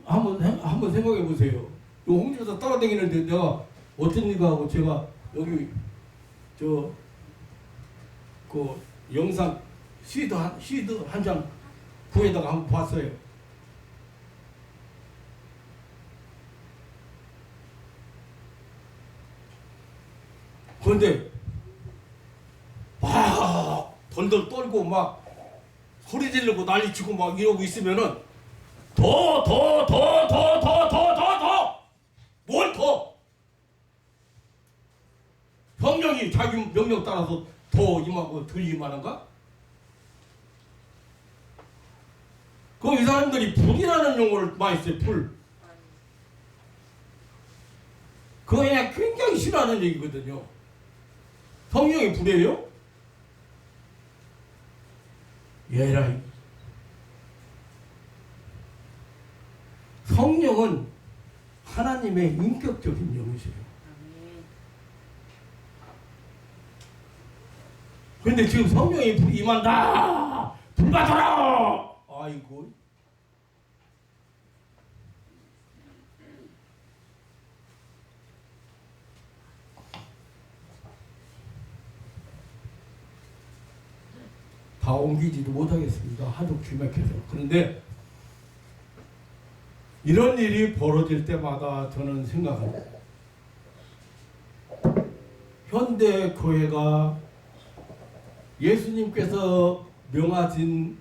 Speaker 1: 한번 생각해 보세요. 요 홍집에서 따라다니는데 내가 어떤 일가 하고 제가 여기 그 영상 시드 한 장 구에다가 한번 봤어요. 그런데 막 덜덜 떨고 막 소리 지르고 난리치고 막 이러고 있으면은 뭘 더? 성령이 자기 명령 따라서 더 임하고 덜 임하는가? 그 이 사람들이 불이라는 용어를 많이 써요. 불. 그거 그냥 굉장히 싫어하는 얘기거든요. 성령이 불이에요? 예라이. 성령은 하나님의 인격적인 영이세요. 그런데 지금 성령이 불이 임한다! 불 받아라! 아이고. 다 옮기지도 못하겠습니다. 하도 귀막해서. 그런데 이런 일이 벌어질 때마다 저는 생각합니다. 현대 교회가 예수님께서 명하신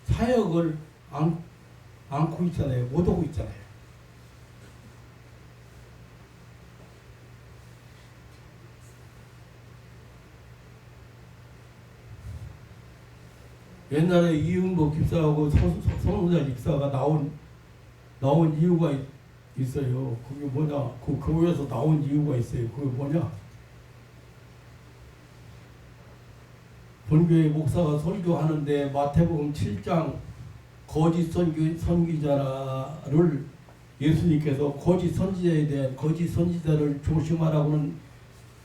Speaker 1: 사역을 안고 있잖아요. 못하고 있잖아요. 옛날에 이응복 집사하고 성자 집사가 나온 이유가 있어요. 그게 뭐냐? 그 교회에서 나온 이유가 있어요. 그게 뭐냐? 본교회 목사가 설교하는데 마태복음 7장 거짓 선지자를 예수님께서 거짓 선지자에 대한 거짓 선지자를 조심하라고는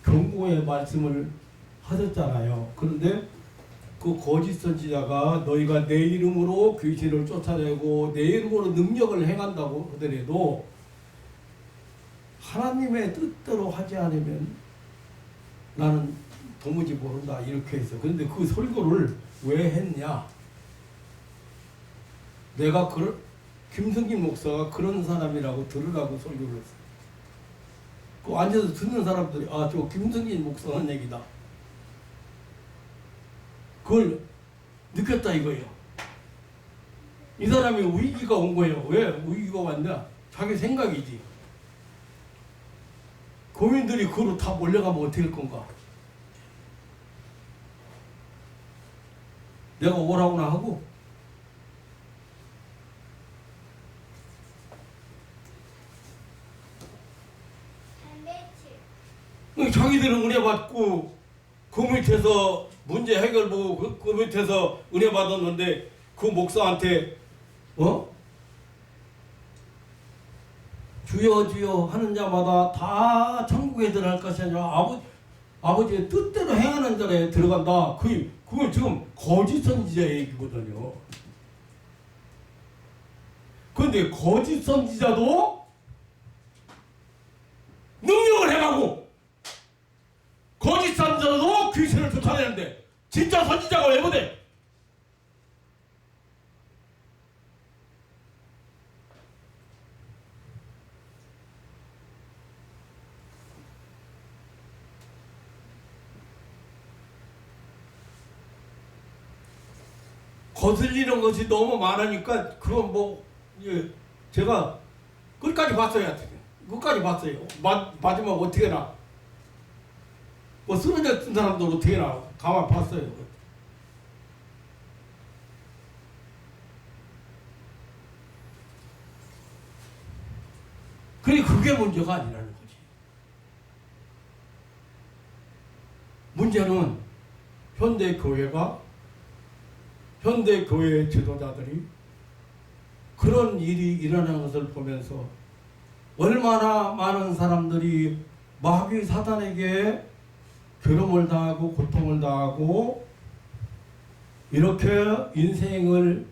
Speaker 1: 경고의 말씀을 하셨잖아요. 그런데 그 거짓 선지자가 너희가 내 이름으로 귀신을 쫓아내고 내 이름으로 능력을 행한다고 하더라도 하나님의 뜻대로 하지 않으면 나는 도무지 모른다 이렇게 했어. 그런데 그 설교를 왜 했냐? 내가 김승진 목사가 그런 사람이라고 들으라고 설교를 했어. 그 앉아서 듣는 사람들이 아, 저 김승진 목사 하는 얘기다. 그걸 느꼈다 이거예요. 이 사람이 위기가 온 거예요. 왜 위기가 왔냐? 자기 생각이지. 교민들이 그로 다 몰려가면 어떻게 할 건가? 내가 오라고나 하고 자기들은 은혜 받고 그 밑에서 문제 해결부 그 밑에서 은혜 받았는데 그 목사한테 주여 주여 하는 자마다 다 천국에 들어갈 것이 아니라 아버지의 뜻대로 행하는 자에 들어간다. 그건 지금 거짓 선지자 얘기거든요. 그런데 거짓 선지자도 능력을 행하고 거짓 선지자도 귀신을 쫓아내는데 진짜 선지자가 왜 못해? 거슬리는 것이 너무 많으니까 그건 제가 끝까지 봤어요. 끝까지 봤어요. 마지막 어떻게 나 쓰러졌던 사람도 어떻게 나 가만 봤어요. 그게 문제가 아니라는 거지. 문제는 현대 교회 지도자들이 그런 일이 일어나는 것을 보면서 얼마나 많은 사람들이 마귀 사단에게 괴로움을 당하고 고통을 당하고 이렇게 인생이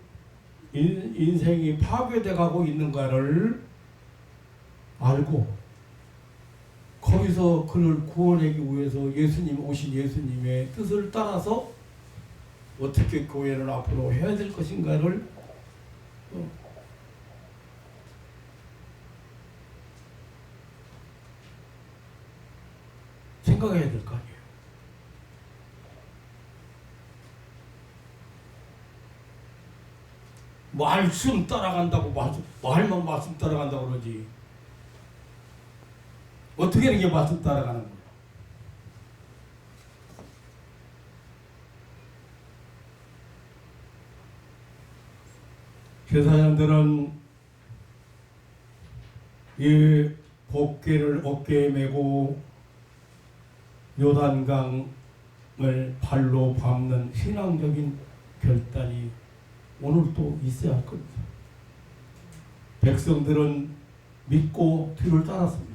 Speaker 1: 파괴돼 가고 있는가를 알고 거기서 그를 구원하기 위해서 오신 예수님의 뜻을 따라서 어떻게 교회를 앞으로 해야 될 것인가를 생각해야 될 거 아니에요. 말씀 따라간다고 말만 말씀 따라간다고 그러지. 어떻게 이렇게 말씀 따라가는 거야? 제사장들은 이 법궤를 어깨에 메고 요단강을 발로 밟는 신앙적인 결단이 오늘 또 있어야 할 겁니다. 백성들은 믿고 뒤를 따랐습니다.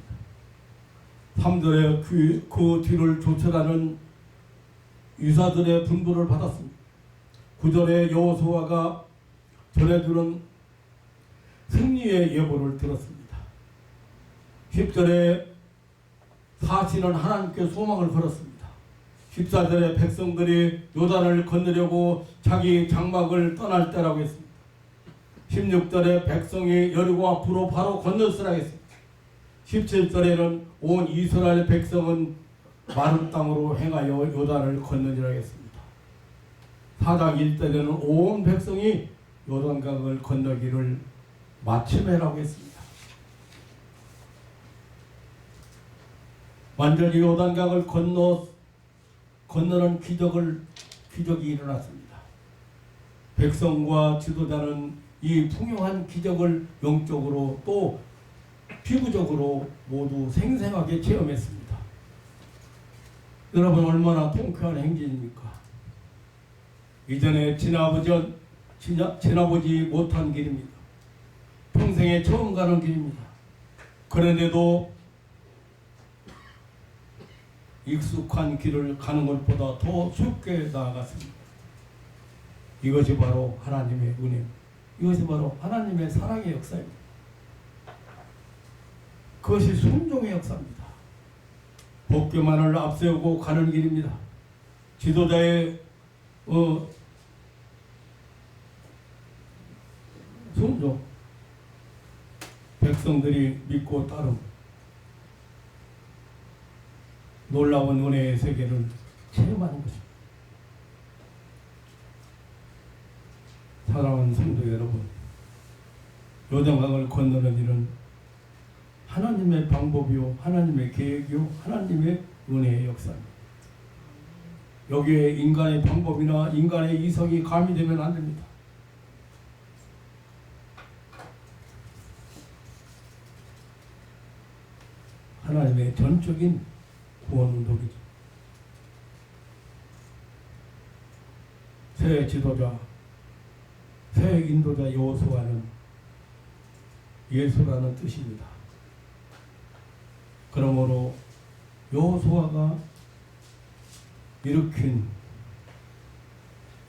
Speaker 1: 3절에 그 뒤를 쫓아가는 유사들의 분부를 받았습니다. 9절에 여호수아가 전해주는 승리의 예보를 들었습니다. 10절에 사신은 하나님께 소망을 걸었습니다. 14절에 백성들이 요단을 건너려고 자기 장막을 떠날 때라고 했습니다. 16절에 백성이 여리고 앞으로 바로 건너서라 했습니다. 17절에는 온 이스라엘 백성은 마른 땅으로 행하여 요단을 건너리라 했습니다. 4장 1절에는 온 백성이 요단강을 건너기를 마침해라고 했습니다. 완전히 요단강을 건너는 기적이 일어났습니다. 백성과 지도자는 이 풍요한 기적을 영적으로 또 피부적으로 모두 생생하게 체험했습니다. 여러분 얼마나 통쾌한 행진입니까? 이전에 지나보지 못한 길입니다. 평생에 처음 가는 길입니다. 그런데도 익숙한 길을 가는 것보다 더 쉽게 나아갔습니다. 이것이 바로 하나님의 은혜, 이것이 바로 하나님의 사랑의 역사입니다. 그것이 순종의 역사입니다. 법궤만을 앞세우고 가는 길입니다. 지도자의 순종, 백성들이 믿고 따름, 놀라운 은혜의 세계를 체험하는 것입니다. 사랑하는 성도 여러분, 요단강을 건너는 일은 하나님의 방법이요, 하나님의 계획이요, 하나님의 은혜의 역사입니다. 여기에 인간의 방법이나 인간의 이성이 가미되면 안 됩니다. 하나님의 전적인 구원 운동이죠. 새 지도자, 새 인도자 여호수아는 예수라는 뜻입니다. 그러므로 여호수아가 일으킨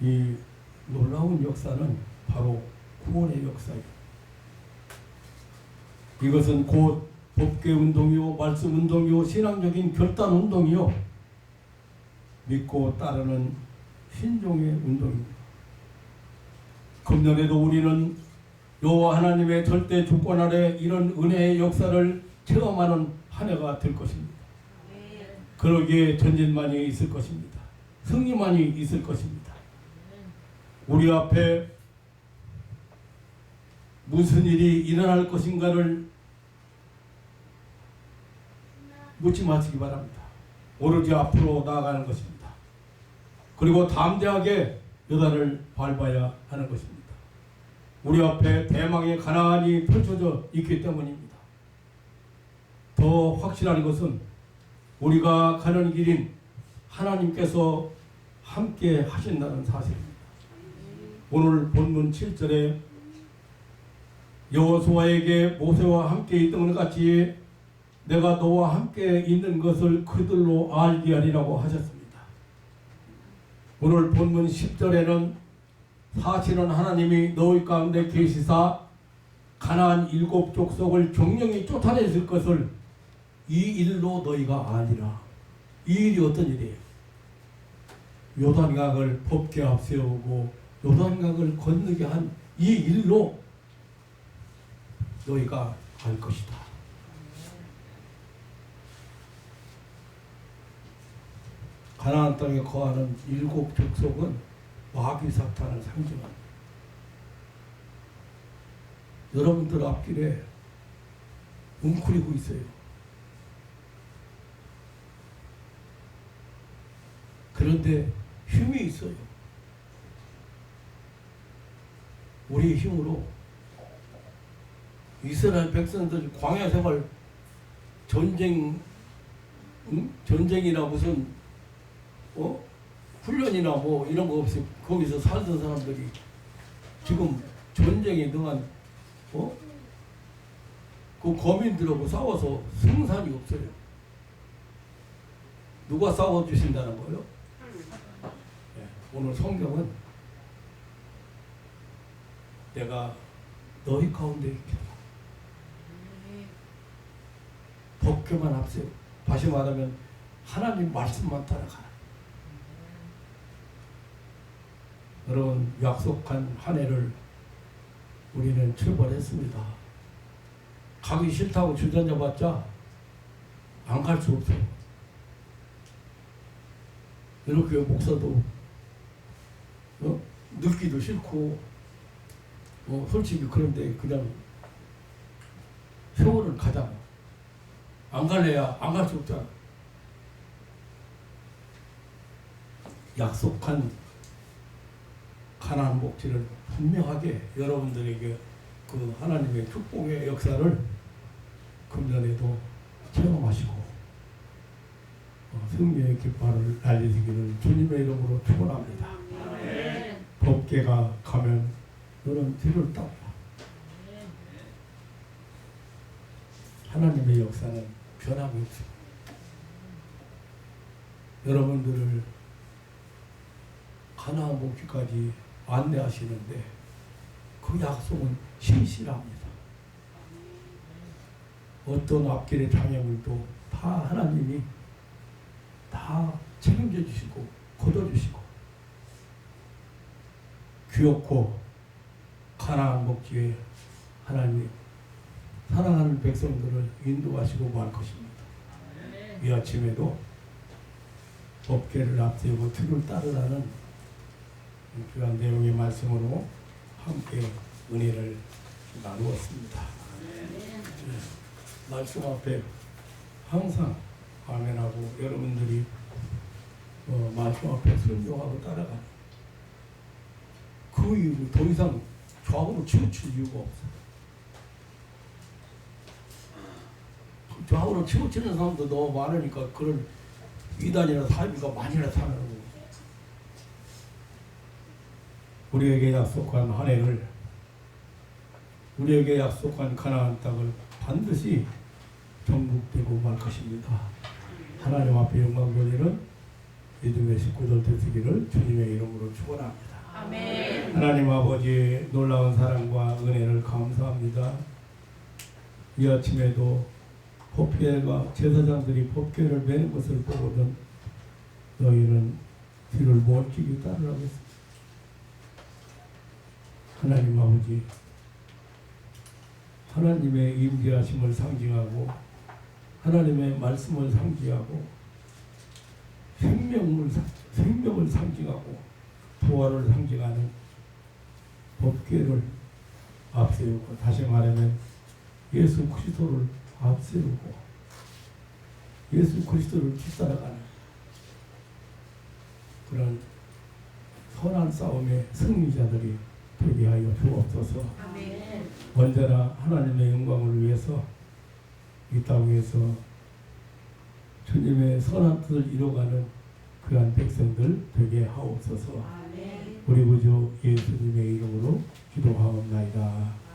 Speaker 1: 이 놀라운 역사는 바로 구원의 역사예요. 이것은 곧 법계 운동이요, 말씀 운동이요, 신앙적인 결단 운동이요, 믿고 따르는 신종의 운동입니다. 금년에도 우리는 여호와 하나님의 절대 주권 아래 이런 은혜의 역사를 체험하는 한 해가 될 것입니다. 그러기에 전진만이 있을 것입니다. 승리만이 있을 것입니다. 우리 앞에 무슨 일이 일어날 것인가를 묻지 마시기 바랍니다. 오로지 앞으로 나아가는 것입니다. 그리고 담대하게 여단을 밟아야 하는 것입니다. 우리 앞에 대망의 가나안이 펼쳐져 있기 때문입니다. 더 확실한 것은 우리가 가는 길인 하나님께서 함께 하신다는 사실입니다. 오늘 본문 7절에 여호수아에게 모세와 함께 있던 것 같이 내가 너와 함께 있는 것을 그들로 알게 하리라고 하셨습니다. 오늘 본문 10절에는 사실은 하나님이 너희 가운데 계시사 가나안 7 족속을 경영히 쫓아냈을 것을 이 일로 너희가 아니라. 이 일이 어떤 일이에요? 요단강을 법궤 앞세우고 요단강을 건너게 한 이 일로 너희가 알 것이다. 가나안 땅에 거하는 7 족속은 마귀 사탄을 상징합니다. 여러분들 앞길에 웅크리고 있어요. 그런데 힘이 있어요. 우리의 힘으로 이스라엘 백성들 광야 생활 전쟁이나 무슨 훈련이나 뭐 이런 거 없이 거기서 살던 사람들이 지금 전쟁에 능한 그 거민들하고 싸워서 승산이 없어요. 누가 싸워주신다는 거예요? 네, 오늘 성경은 내가 너희 가운데 있겠다. 법궤만 앞세워. 다시 말하면 하나님 말씀만 따라가라. 여러분, 약속한 한 해를 우리는 출발했습니다. 가기 싫다고 주저앉아봤자 안 갈 수 없어요. 이렇게 목사도 늙기도 싫고 솔직히 그런데 그냥 세월을 가자. 안 갈래야 안 갈 수 없잖아. 약속한 가나안 복지를 분명하게 여러분들에게 그 하나님의 축복의 역사를 금년에도 체험하시고 승리의 깃발을 날리시기를 주님의 이름으로 축원합니다. 법궤가 가면 너는 뒤를 따라. 하나님의 역사는 변하고 있습니다. 여러분들을 가나안 복지까지 안내하시는데 그 약속은 신실합니다. 어떤 앞길의 장애물도 다 하나님이 다 책임져 주시고 걷어주시고 귀엽고 가나안 복지에 하나님이 사랑하는 백성들을 인도하시고 말 것입니다. 이 아침에도 법궤를 앞세우고 틀을 따르라는 귀한 내용의 말씀으로 함께 은혜를 나누었습니다. 말씀 앞에 항상 아멘하고 여러분들이 말씀 앞에 순종하고 따라가는 그 이유로 더 이상 좌우로 치우칠 이유가 없어요. 좌우로 치우치는 사람도 너무 많으니까 그런 이단이나 사이비가 많이 나타나는 거예요. 우리에게 약속한 한 해를, 우리에게 약속한 가나안 땅을 반드시 정복되고 말 것입니다. 하나님 앞에 영광 돌리는 믿음의 식구들 되시기를 주님의 이름으로 축원합니다.
Speaker 2: 아멘.
Speaker 1: 하나님 아버지 놀라운 사랑과 은혜를 감사합니다. 이 아침에도 법궤가 제사장들이 법궤를 매는 것을 보거든 너희는 뒤를 멀찍이 따르라고 했습니다. 하나님 아버지, 하나님의 임재하심을 상징하고 하나님의 말씀을 상징하고 생명을 상징하고 부활을 상징하는 법궤를 앞세우고, 다시 말하면 예수 그리스도를 앞세우고 예수 그리스도를 뒤따라가는 그런 선한 싸움의 승리자들이 되게 하여 주옵소서.
Speaker 2: 아멘.
Speaker 1: 언제나 하나님의 영광을 위해서 이 땅에서 주님의 선한 뜻을 이뤄가는 그러한 백성들 되게 하옵소서.
Speaker 2: 아멘.
Speaker 1: 우리 구주 예수님의 이름으로 기도하옵나이다.